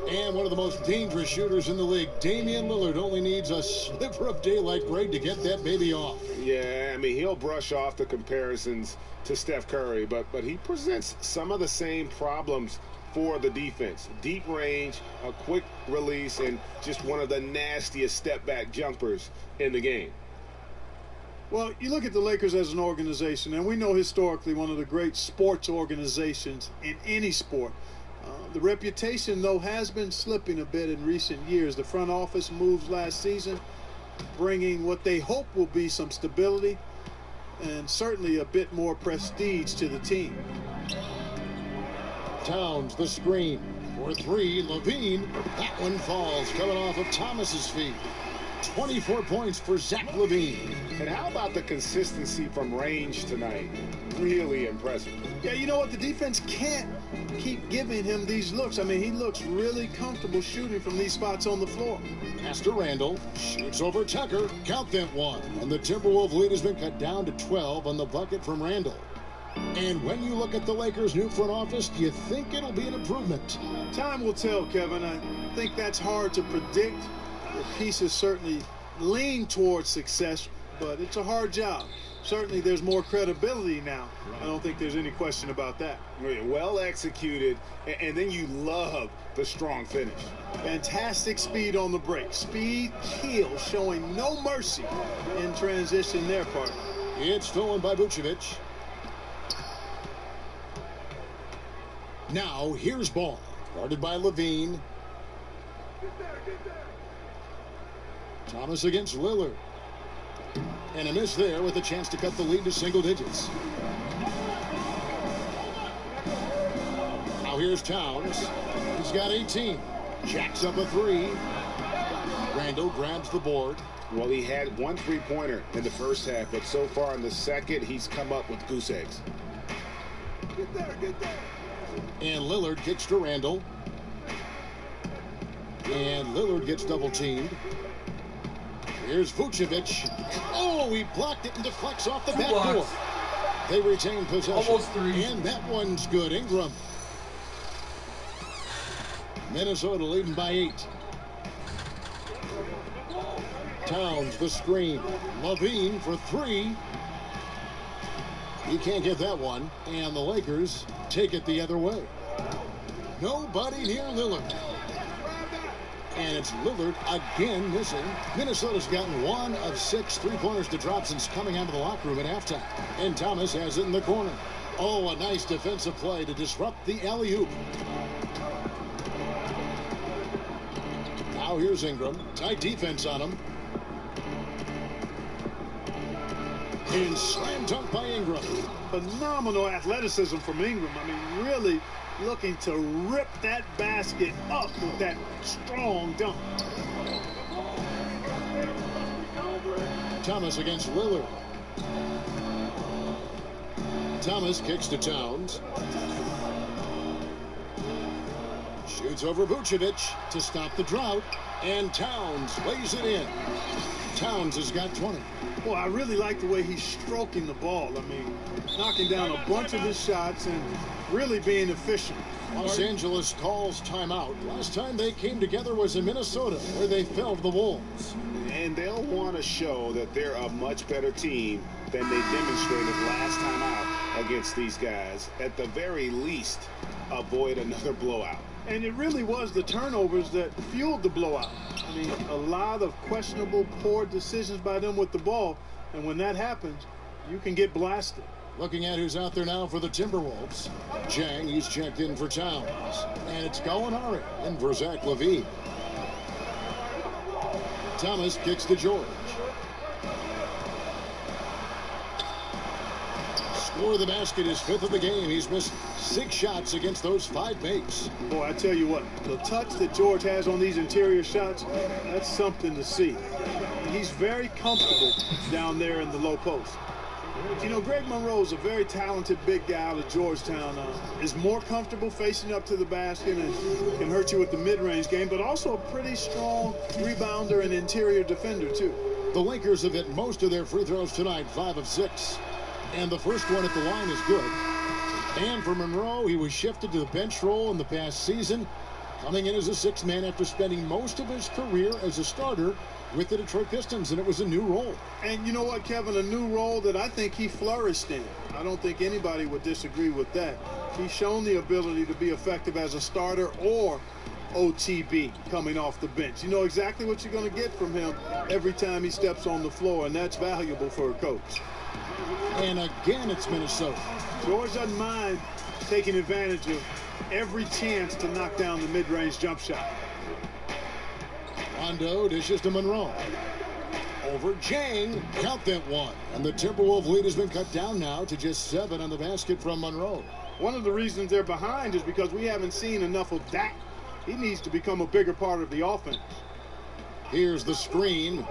And one of the most dangerous shooters in the league, Damian Lillard, only needs a sliver of daylight break to get that baby off. Yeah, I mean, he'll brush off the comparisons to Steph Curry, but he presents some of the same problems for the defense. Deep range, a quick release, and just one of the nastiest step-back jumpers in the game. Well, you look at the Lakers as an organization, and we know historically one of the great sports organizations in any sport. The reputation, though, has been slipping a bit in recent years. The front office moves last season, bringing what they hope will be some stability and certainly a bit more prestige to the team. Towns, the screen. For three, Levine. That one falls, coming off of Thomas's feet. 24 points for Zach LaVine. And how about the consistency from range tonight? Really impressive. Yeah, you know what? The defense can't keep giving him these looks. I mean, he looks really comfortable shooting from these spots on the floor. Pass to Randall. Shoots over Tucker. Count that one. And the Timberwolves lead has been cut down to 12 on the bucket from Randall. And when you look at the Lakers' new front office, do you think it'll be an improvement? Time will tell, Kevin. I think that's hard to predict. The pieces certainly lean towards success, but it's a hard job. Certainly there's more credibility now. I don't think there's any question about that. Well executed, and then you love the strong finish. Fantastic speed on the break. Speed kill, showing no mercy in transition there, partner. It's stolen by Vucevic. Now here's ball. Guarded by Levine. Thomas against Lillard. And a miss there with a chance to cut the lead to single digits. Now here's Towns. He's got 18. Jacks up a three. Randall grabs the board. Well, he had one three-pointer in the first half, but so far in the second, he's come up with goose eggs. Get there, get there. And Lillard kicks to Randall. And Lillard gets double-teamed. Here's Vucevic. Oh, he blocked it and deflects off the backboard. They retain possession. Almost three. And that one's good. Ingram. Minnesota leading by 8. Towns, the screen. Levine for three. He can't get that one. And the Lakers take it the other way. Nobody near Lillard. And it's Lillard again missing. Minnesota's gotten 1 of 6 three-pointers to drop since coming out of the locker room at halftime. And Thomas has it in the corner. Oh, a nice defensive play to disrupt the alley-oop. Now here's Ingram. Tight defense on him. And slam dunk by Ingram. Phenomenal athleticism from Ingram. I mean, really looking to rip that basket up with that strong dunk. Thomas against Lillard. Thomas kicks to Towns. Shoots over Vucevic to stop the drought. And Towns lays it in. Towns has got 20. Well, I really like the way he's stroking the ball. I mean, knocking down a bunch of his shots and really being efficient. Los Angeles calls timeout. Last time they came together was in Minnesota, where they fell to the Wolves. And they'll want to show that they're a much better team than they demonstrated last time out against these guys. At the very least, avoid another blowout. And it really was the turnovers that fueled the blowout. I mean, a lot of questionable, poor decisions by them with the ball. And when that happens, you can get blasted. Looking at who's out there now for the Timberwolves. Jang, he's checked in for Towns. And it's Gallinari in for Zach LaVine. Thomas kicks to George. Score of the basket is 5th of the game. He's missed 6 shots against those 5 makes. Boy, I tell you what, the touch that George has on these interior shots, that's something to see. He's very comfortable down there in the low post. You know, Greg Monroe is a very talented big guy out of Georgetown. Is more comfortable facing up to the basket and can hurt you with the mid-range game, but also a pretty strong rebounder and interior defender, too. The Lakers have hit most of their free throws tonight, 5 of 6. And the first one at the line is good. And for Monroe, he was shifted to the bench role in the past season, coming in as a 6th man after spending most of his career as a starter with the Detroit Pistons, and it was a new role. And you know what, Kevin, a new role that I think he flourished in. I don't think anybody would disagree with that. He's shown the ability to be effective as a starter or OTB coming off the bench. You know exactly what you're going to get from him every time he steps on the floor, and that's valuable for a coach. And again, it's Minnesota. George doesn't mind taking advantage of every chance to knock down the mid-range jump shot. Rondo dishes to Monroe. Over Jang. Count that one. And the Timberwolves lead has been cut down now to just 7 on the basket from Monroe. One of the reasons they're behind is because we haven't seen enough of that. He needs to become a bigger part of the offense. Here's the screen.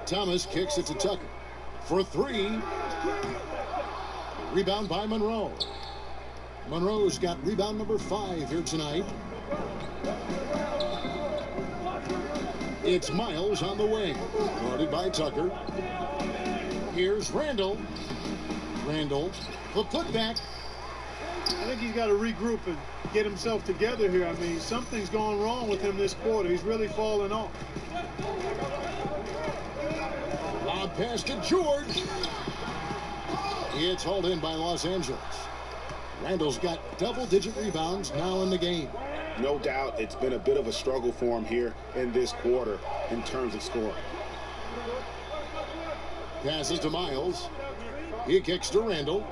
Thomas kicks it to Tucker for 3. Rebound by Monroe. Monroe's got rebound number 5 here tonight. It's Miles on the wing, guarded by Tucker. Here's Randall. Randall, the putback. I think he's got to regroup and get himself together here. I mean, something's gone wrong with him this quarter. He's really fallen off. Lob pass to George. It's hauled in by Los Angeles. Randall's got double-digit rebounds now in the game. No doubt it's been a bit of a struggle for him here in this quarter in terms of scoring. Passes to Miles. He kicks to Randall.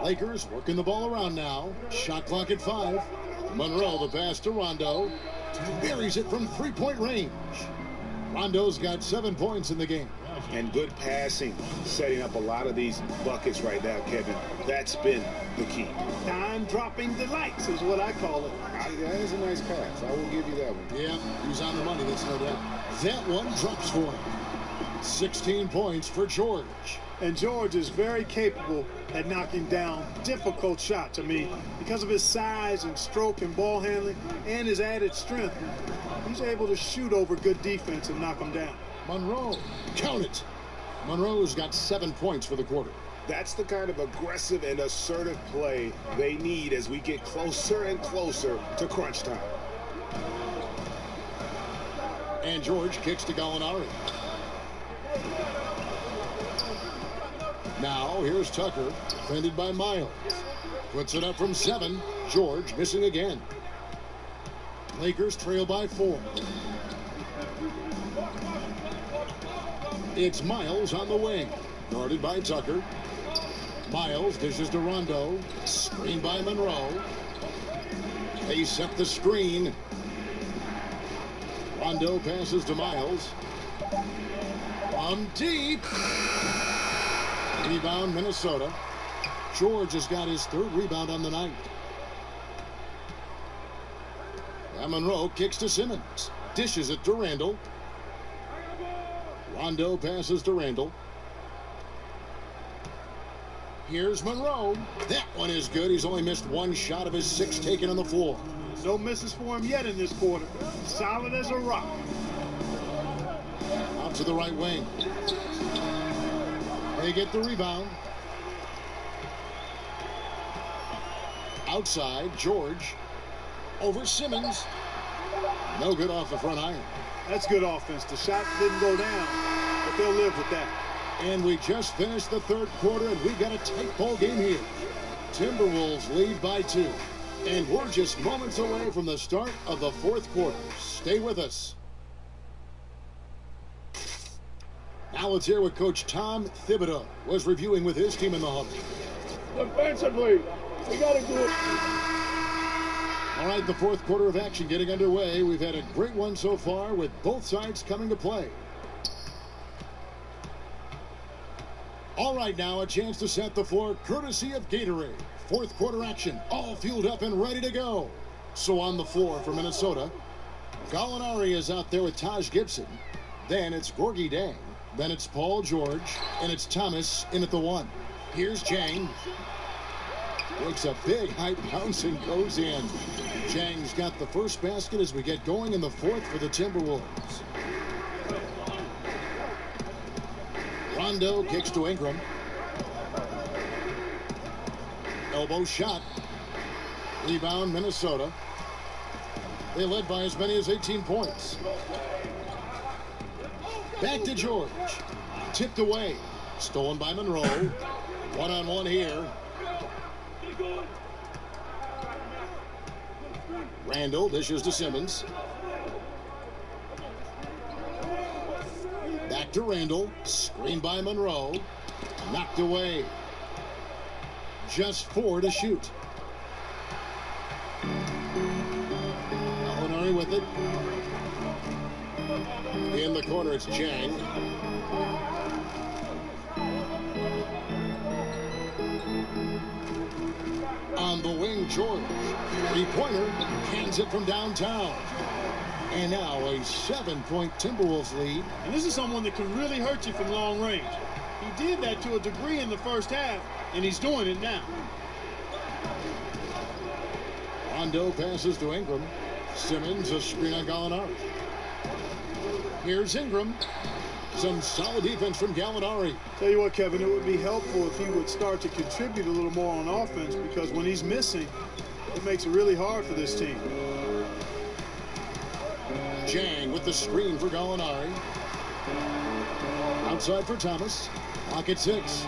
Lakers working the ball around now. Shot clock at 5. Monroe the pass to Rondo. Buries it from 3-point range. Rondo's got 7 points in the game. And good passing, setting up a lot of these buckets right now, Kevin. That's been the key. Time-dropping delights is what I call it. That is a nice pass. I will give you that one. Yeah, he's on the money, that's no doubt. That one drops for him. 16 points for George. And George is very capable at knocking down difficult shots. I mean, because of his size and stroke and ball handling and his added strength, he's able to shoot over good defense and knock them down. Monroe, count it. Monroe's got 7 points for the quarter. That's the kind of aggressive and assertive play they need as we get closer and closer to crunch time. And George kicks to Gallinari. Now here's Tucker, defended by Miles. Puts it up from 7. George missing again. Lakers trail by 4. It's Miles on the wing, guarded by Tucker. Miles dishes to Rondo, screened by Monroe. They set the screen. Rondo passes to Miles. From deep. Rebound, Minnesota. George has got his 3rd rebound on the night. And Monroe kicks to Simmons. Dishes it to Randall. Rondo passes to Randall. Here's Monroe. That one is good. He's only missed 1 shot of his 6 taken on the floor. No misses for him yet in this quarter. Solid as a rock. Out to the right wing. They get the rebound. Outside, George. Over Simmons. No good off the front iron. That's good offense. The shot didn't go down, but they'll live with that. And we just finished the 3rd quarter, and we've got a tight ball game here. Timberwolves lead by 2. And we're just moments away from the start of the 4th quarter. Stay with us. Now let's hear what Coach Tom Thibodeau was reviewing with his team in the huddle. Defensively, we got to do it. All right, the fourth quarter of action getting underway. We've had a great one so far with both sides coming to play. All right, now a chance to set the floor courtesy of Gatorade. Fourth quarter action, all fueled up and ready to go. So on the floor for Minnesota, Gallinari is out there with Taj Gibson. Then it's Gorgui Dieng. Then it's Paul George. And it's Thomas in at the 1. Here's Jang. Takes a big height bounce and goes in. Jang's got the first basket as we get going in the fourth for the Timberwolves. Rondo kicks to Ingram. Elbow shot. Rebound Minnesota. They led by as many as 18 points. Back to George. Tipped away. Stolen by Monroe. One-on-one here. Randall dishes to Simmons. Back to Randall. Screen by Monroe. Knocked away. Just 4 to shoot. Gallinari with it. In the corner, it's Jang. On the wing, George. Three-pointer. Hands it from downtown. And now a 7-point Timberwolves lead. And this is someone that can really hurt you from long range. He did that to a degree in the first half, and he's doing it now. Rondo passes to Ingram. Simmons, a screen on Gallinari. Here's Ingram. Some solid defense from Gallinari. Tell you what, Kevin, it would be helpful if he would start to contribute a little more on offense, because when he's missing, it makes it really hard for this team. Jang with the screen for Gallinari. Outside for Thomas. Clock at 6.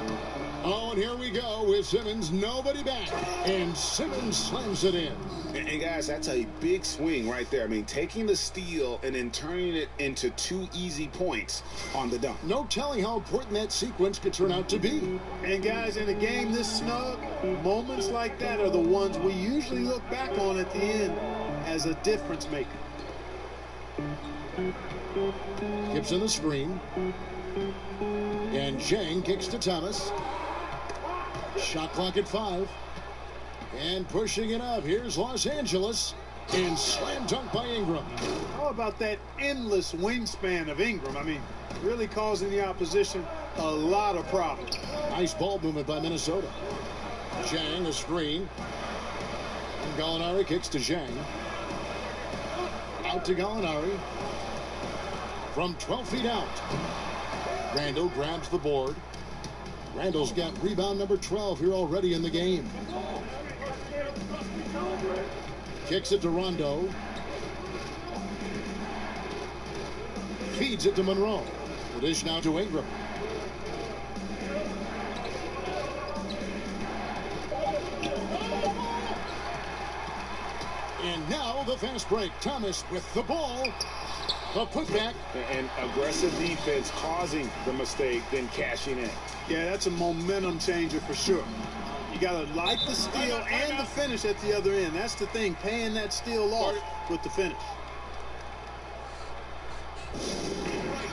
Oh, and here we go with Simmons. Nobody back. And Simmons slams it in. And guys, that's a big swing right there. I mean, taking the steal and then turning it into 2 easy points on the dunk. No telling how important that sequence could turn out to be. And guys, in a game this snug, moments like that are the ones we usually look back on at the end as a difference maker. Gibson the screen. And Jang kicks to Thomas. Shot clock at 5. And pushing it up. Here's Los Angeles. And slam dunk by Ingram. How about that endless wingspan of Ingram? I mean, really causing the opposition a lot of problems. Nice ball movement by Minnesota. Jang a screen. And Gallinari kicks to Jang. Out to Gallinari. From 12 feet out. Randall grabs the board. Randall's got rebound number 12 here already in the game. Kicks it to Rondo. Feeds it to Monroe. The dish now to Ingram. And now the fast break. Thomas with the ball. A putback. And aggressive defense causing the mistake, then cashing in. Yeah, that's a momentum changer for sure. You got to like the steal and the finish at the other end. That's the thing, paying that steal off with the finish.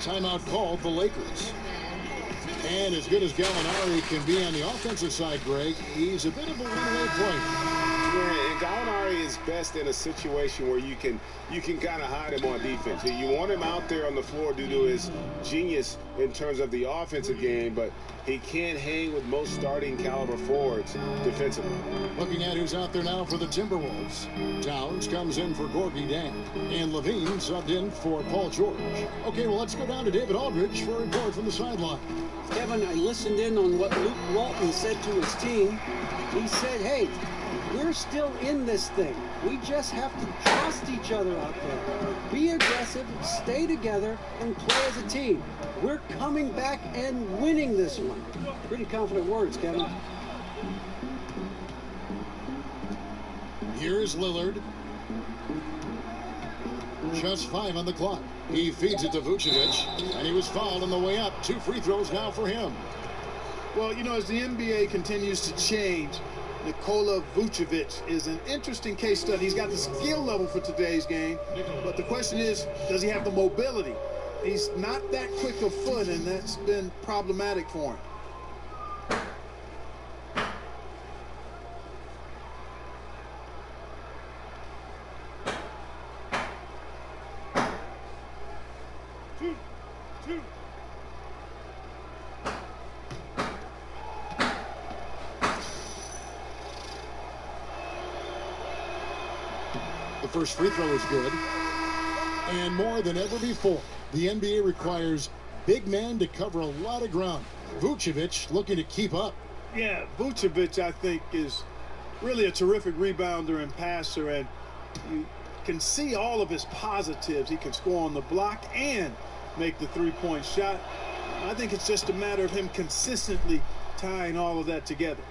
Timeout called the Lakers. And as good as Gallinari can be on the offensive side, Greg, he's a bit of a one-way player. Yeah, and Gallinari is best in a situation where you can kind of hide him on defense. You want him out there on the floor due to his genius in terms of the offensive game, but he can't hang with most starting caliber forwards defensively. Looking at who's out there now for the Timberwolves. Towns comes in for Gorgui Dieng. And Levine subbed in for Paul George. Okay, well, let's go down to David Aldridge for a report from the sideline. Kevin, I listened in on what Luke Walton said to his team. He said, hey, we're still in this thing. We just have to trust each other out there. Be aggressive, stay together, and play as a team. We're coming back and winning this one. Pretty confident words, Kevin. Here's Lillard. Just 5 on the clock. He feeds it to Vucevic, and he was fouled on the way up. 2 free throws now for him. Well, you know, as the NBA continues to change, Nikola Vucevic is an interesting case study. He's got the skill level for today's game, but the question is, does he have the mobility? He's not that quick of foot, and that's been problematic for him. The first free throw is good. And more than ever before, the NBA requires big men to cover a lot of ground. Vucevic looking to keep up. Yeah, Vucevic, I think, is really a terrific rebounder and passer, and you can see all of his positives. He can score on the block and make the three-point shot. I think it's just a matter of him consistently tying all of that together.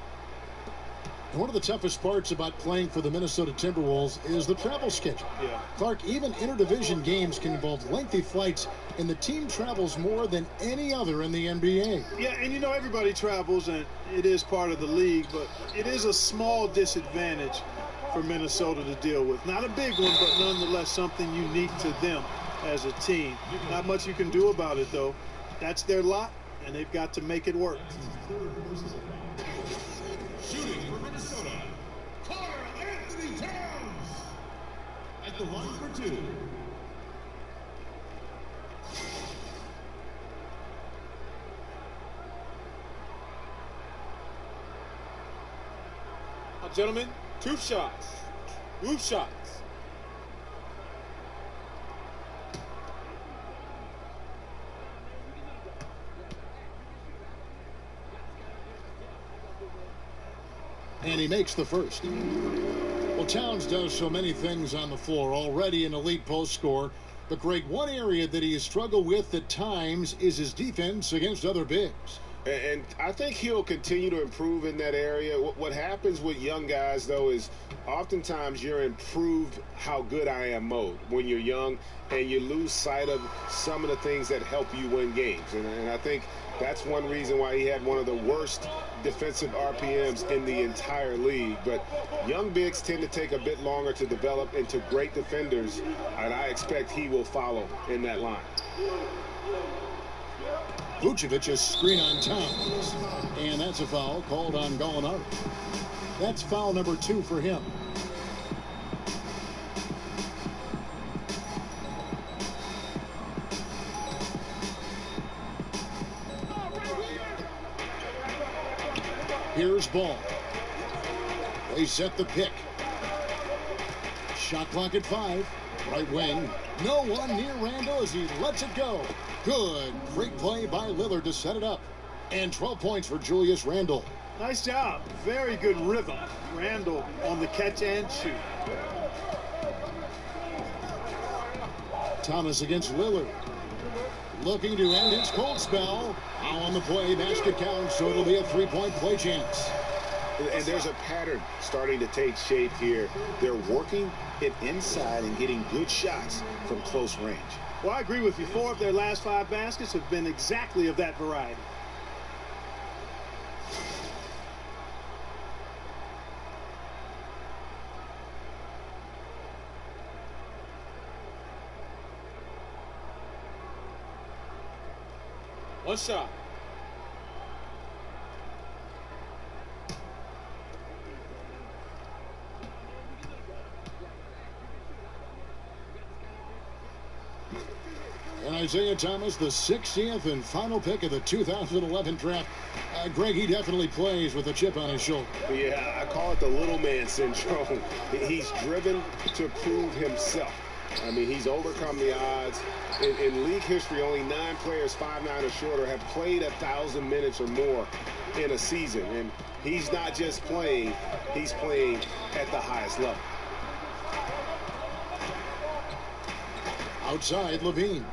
And one of the toughest parts about playing for the Minnesota Timberwolves is the travel schedule. Yeah. Clark, even interdivision games can involve lengthy flights, and the team travels more than any other in the NBA. Yeah, and you know, everybody travels, and it is part of the league, but it is a small disadvantage for Minnesota to deal with. Not a big one, but nonetheless something unique to them as a team. Not much you can do about it, though. That's their lot, and they've got to make it work. Shooting for Minnesota, Carl Anthony Towns at the line for 2. Now, gentlemen, 2 shots. 2 shots. And he makes the first. Well, Towns does so many things on the floor, already an elite post scorer. But, Greg, one area that he has struggled with at times is his defense against other bigs. And I think he'll continue to improve in that area. What happens with young guys, though, is oftentimes you're in prove how good I am mode when you're young, and you lose sight of some of the things that help you win games. And I think that's one reason why he had one of the worst defensive RPMs in the entire league. But young bigs tend to take a bit longer to develop into great defenders, and I expect he will follow in that line. Vucevic's screen on Towns. And that's a foul called on Gallinari. That's foul number 2 for him. Here's Ball. They set the pick. Shot clock at 5. Right wing. No one near Randall as he lets it go. Good. Great play by Lillard to set it up. And 12 points for Julius Randle. Nice job. Very good rhythm. Randall on the catch and shoot. Thomas against Lillard. Looking to end his cold spell. Now on the play, basket count, so it'll be a 3-point play chance. And there's a pattern starting to take shape here. They're working it inside and getting good shots from close range. Well, I agree with you. 4 of their last 5 baskets have been exactly of that variety. One shot. And Isaiah Thomas, the 60th and final pick of the 2011 draft. Greg, he definitely plays with a chip on his shoulder. Yeah, I call it the little man syndrome. He's driven to prove himself. I mean, he's overcome the odds. In league history, only 9 players 5'9" or shorter have played 1,000 minutes or more in a season. And he's not just playing, he's playing at the highest level. Outside, Levine.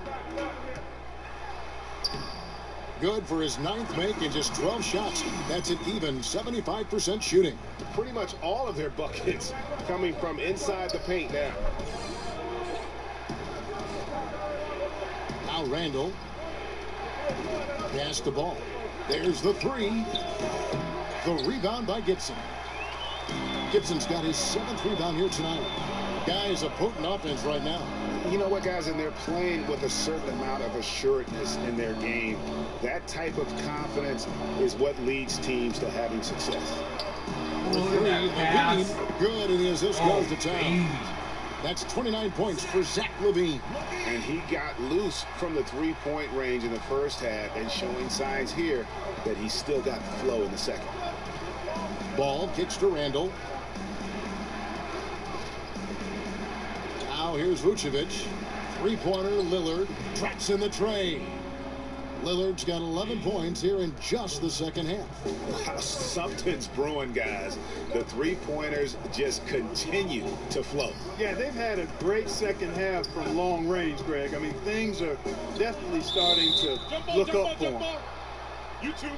Good for his 9th make and just 12 shots. That's an even 75% shooting. Pretty much all of their buckets coming from inside the paint now. Now Randall. Pass the ball. There's the three. The rebound by Gibson. Gibson's got his 7th rebound here tonight. Guy is a potent offense right now. You know what, guys, and they're playing with a certain amount of assuredness in their game. That type of confidence is what leads teams to having success. Levine, good, and the assist goes to town. That's 29 points for Zach Levine. And he got loose from the three-point range in the first half and showing signs here that he's still got the flow in the second. Ball kicks to Randall. Now here's Vucevic. Three-pointer, Lillard traps in the tray. Lillard's got 11 points here in just the second half. Something's brewing, guys. The three-pointers just continue to flow. Yeah, they've had a great second half from long range, Greg. I mean, things are definitely starting to look up for them. You too.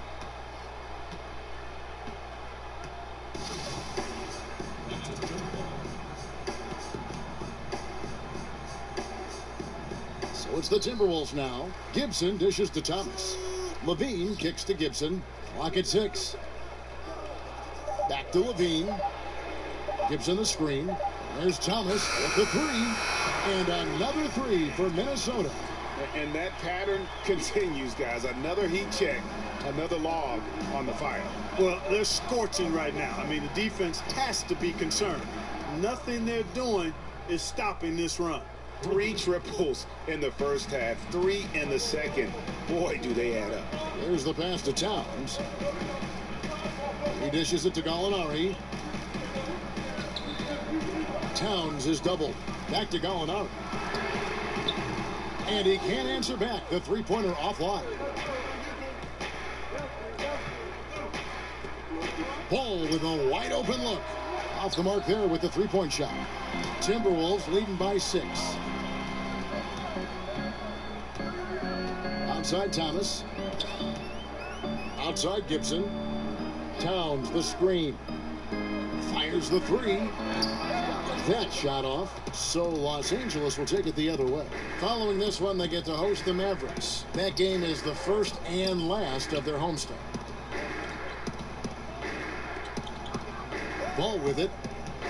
So it's the Timberwolves now. Gibson dishes to Thomas. Levine kicks to Gibson. Clock at 6. Back to Levine. Gibson the screen. There's Thomas with the three. And another three for Minnesota. And that pattern continues, guys. Another heat check. Another log on the fire. Well, they're scorching right now. I mean, the defense has to be concerned. Nothing they're doing is stopping this run. 3 triples in the first half, 3 in the second. Boy, do they add up. There's the pass to Towns. He dishes it to Gallinari. Towns is doubled. Back to Gallinari. And he can't answer back. The three-pointer offline. Ball with a wide open look. Off the mark there with the three-point shot. Timberwolves leading by 6. Outside Thomas. Outside Gibson. Towns the screen. Fires the three. That shot off. So Los Angeles will take it the other way. Following this one, they get to host the Mavericks. That game is the first and last of their homestand. Ball with it.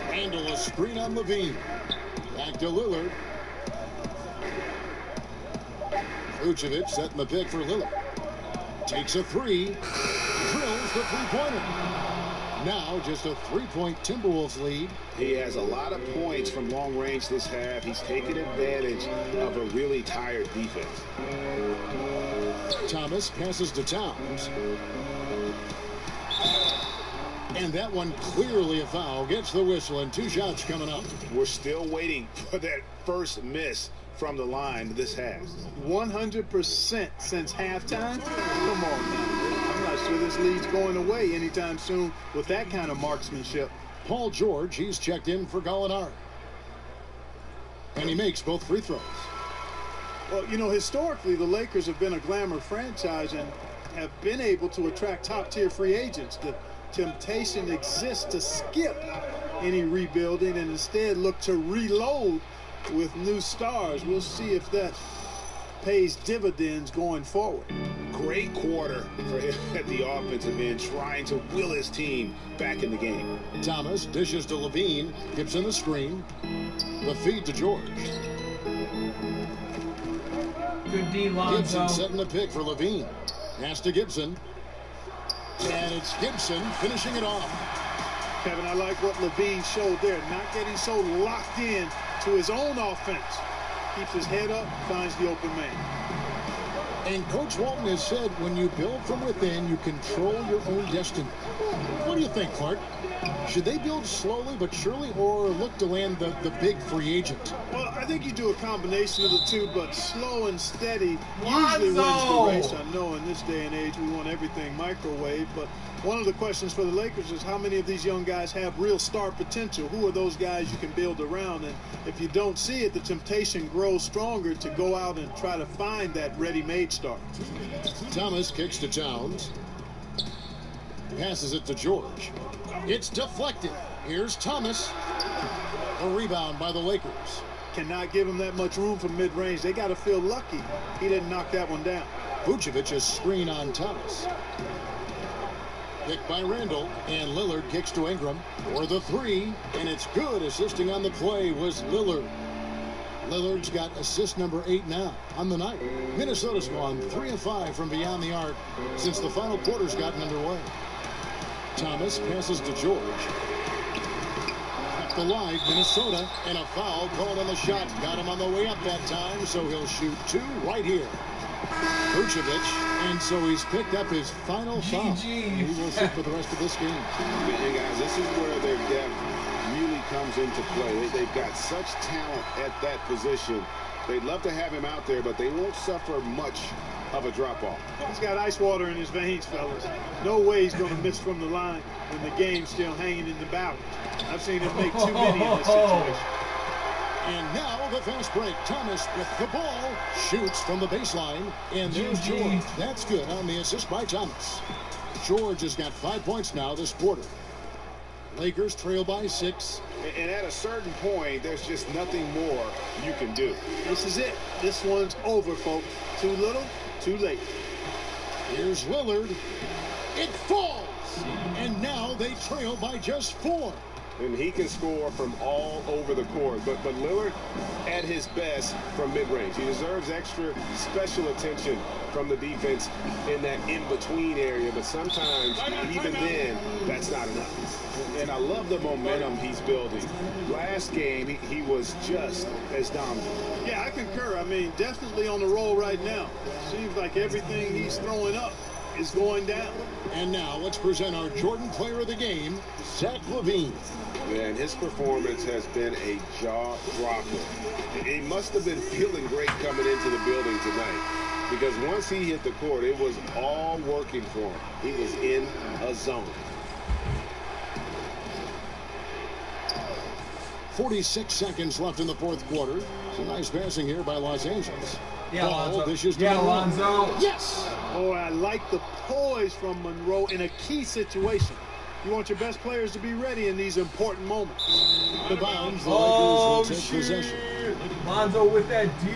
Randall a screen on Levine. Back to Lillard. Vucevic setting the pick for Lillard. Takes a three. Drills the three-pointer. Now just a 3-point Timberwolves lead. He has a lot of points from long range this half. He's taken advantage of a really tired defense. Thomas passes to Towns. And that one clearly a foul. Gets the whistle and 2 shots coming up. We're still waiting for that first miss from the line this half. 100% since halftime? Come on now. I'm not sure this lead's going away anytime soon with that kind of marksmanship. Paul George, he's checked in for Gallinari. And he makes both free throws. Well, you know, historically, the Lakers have been a glamour franchise and have been able to attract top-tier free agents. The temptation exists to skip any rebuilding and instead look to reload with new stars. We'll see if that pays dividends going forward. Great quarter for him at the offensive end, trying to will his team back in the game. Thomas dishes to Levine. Gibson the screen. The feed to George. Good D, Lonzo. Gibson setting the pick for Levine. Pass to Gibson. And it's Gibson finishing it off. Kevin, I like what Levine showed there. Not getting so locked in to his own offense. Keeps his head up, finds the open man. And Coach Walton has said when you build from within, you control your own destiny. What do you think, Clark? Should they build slowly but surely or look to land the big free agent? Well, I think you do a combination of the two, but slow and steady usually wins the race. I know in this day and age we want everything microwave, but one of the questions for the Lakers is how many of these young guys have real star potential? Who are those guys you can build around? And if you don't see it, the temptation grows stronger to go out and try to find that ready-made star. Thomas kicks to Towns. Passes it to George. It's deflected. Here's Thomas. A rebound by the Lakers. cannot give him that much room for mid-range. They got to feel lucky he didn't knock that one down. Vucevic a screen on Thomas. Picked by Randall, and Lillard kicks to Ingram for the three, and it's good. Assisting on the play was Lillard. Lillard's got assist number 8 now on the night. Minnesota's gone 3 of 5 from beyond the arc since the final quarter's gotten underway. Thomas passes to George. Up the line, Minnesota, and a foul called on the shot. Got him on the way up that time, so he'll shoot 2 right here. Vucevic, and so he's picked up his final foul. He will sit for the rest of this game. And guys, this is where their depth really comes into play. They've got such talent at that position. They'd love to have him out there, but they won't suffer much of a drop-off. He's got ice water in his veins, fellas. No way he's going to miss from the line when the game's still hanging in the balance. I've seen him make too many in this situation. And now the fast break. Thomas with the ball. Shoots from the baseline. And there's George. That's good on the assist by Thomas. George has got 5 points now this quarter. Lakers trail by 6. And at a certain point, there's just nothing more you can do. This is it. This one's over, folks. Too little, too late. Here's Lillard. It falls. And now they trail by just 4. And he can score from all over the court. But Lillard at his best from mid-range. He deserves extra special attention from the defense in that in-between area. But sometimes, even then, that's not enough. And I love the momentum he's building. Last game, he was just as dominant. Yeah, I concur. I mean, definitely on the roll right now. Seems like everything he's throwing up is going down. And now let's present our Jordan Player of the Game, Zach LaVine. Man, his performance has been a jaw-dropper. He must have been feeling great coming into the building tonight, because once he hit the court, it was all working for him. He was in a zone. 46 seconds left in the fourth quarter. Some nice passing here by Los Angeles. Yeah, Alonzo. This is Yeah, Alonzo. Yes! Boy, I like the poise from Monroe in a key situation. You want your best players to be ready in these important moments. The bounds, the Lakers will take possession. Lonzo with that D.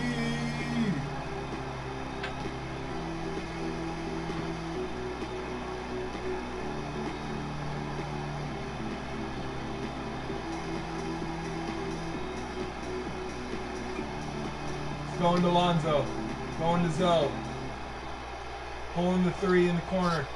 Going to Lonzo. Going to Zoe. Pulling the 3 in the corner.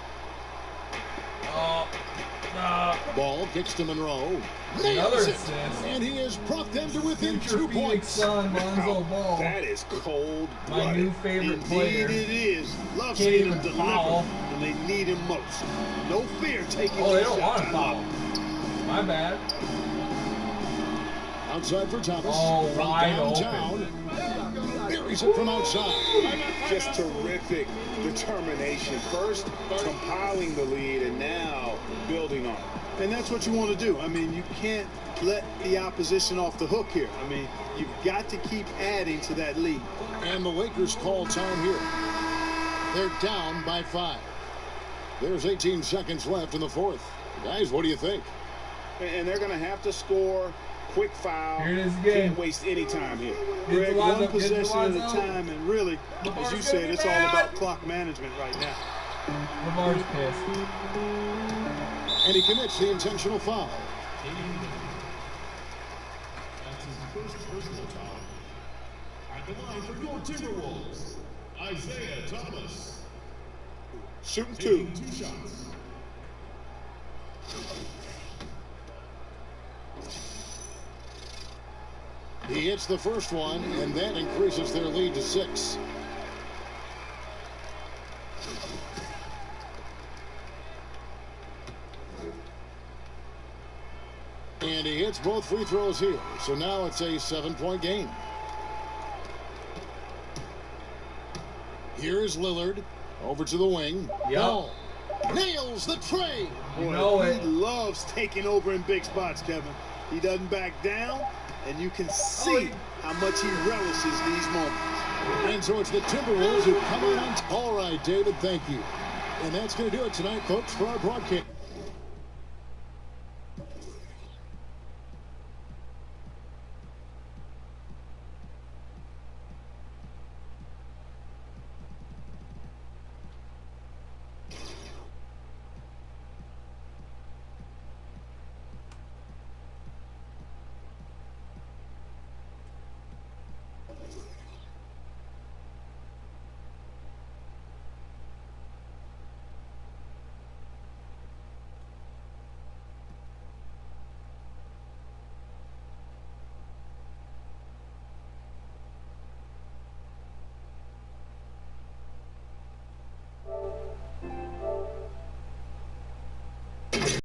Ball kicks to Monroe. Another Nails it. assist. And he has brought them to within Future 2 Phoenix points. Sun, Lonzo Ball. That is cold My blooded. new favorite player. Indeed it is. Love Can't seeing even them deliver foul. when they need him most. No fear taking Oh, they these don't want to shots. foul. My bad. Outside for Thomas. Oh, from wide downtown. Buries it from outside. Just terrific determination. First, compiling the lead, and now building on it. And that's what you want to do. I mean, you can't let the opposition off the hook here. I mean, you've got to keep adding to that lead. And the Lakers call time here. They're down by 5. There's 18 seconds left in the fourth. Guys, what do you think? And they're going to have to score. Quick foul. Here it is again. Can't waste any time here. Greg, Lonzo, one possession at a Lonzo. time, and really, as you said, it's all about clock management right now. Lamar's pissed. And he commits the intentional foul. That's his first personal foul. At the line for your Timberwolves, Isaiah Thomas. Shooting 2. Taking 2 shots. He hits the first one, and that increases their lead to 6. And he hits both free throws here. So now it's a 7-point game. Here's Lillard. Over to the wing. Yep. Ball. Nails the tray. You know He it. loves taking over in big spots, Kevin. He doesn't back down, and you can see how much he relishes these moments. And so it's the Timberwolves who come on. All right, David, thank you. And that's going to do it tonight, folks, for our broadcast.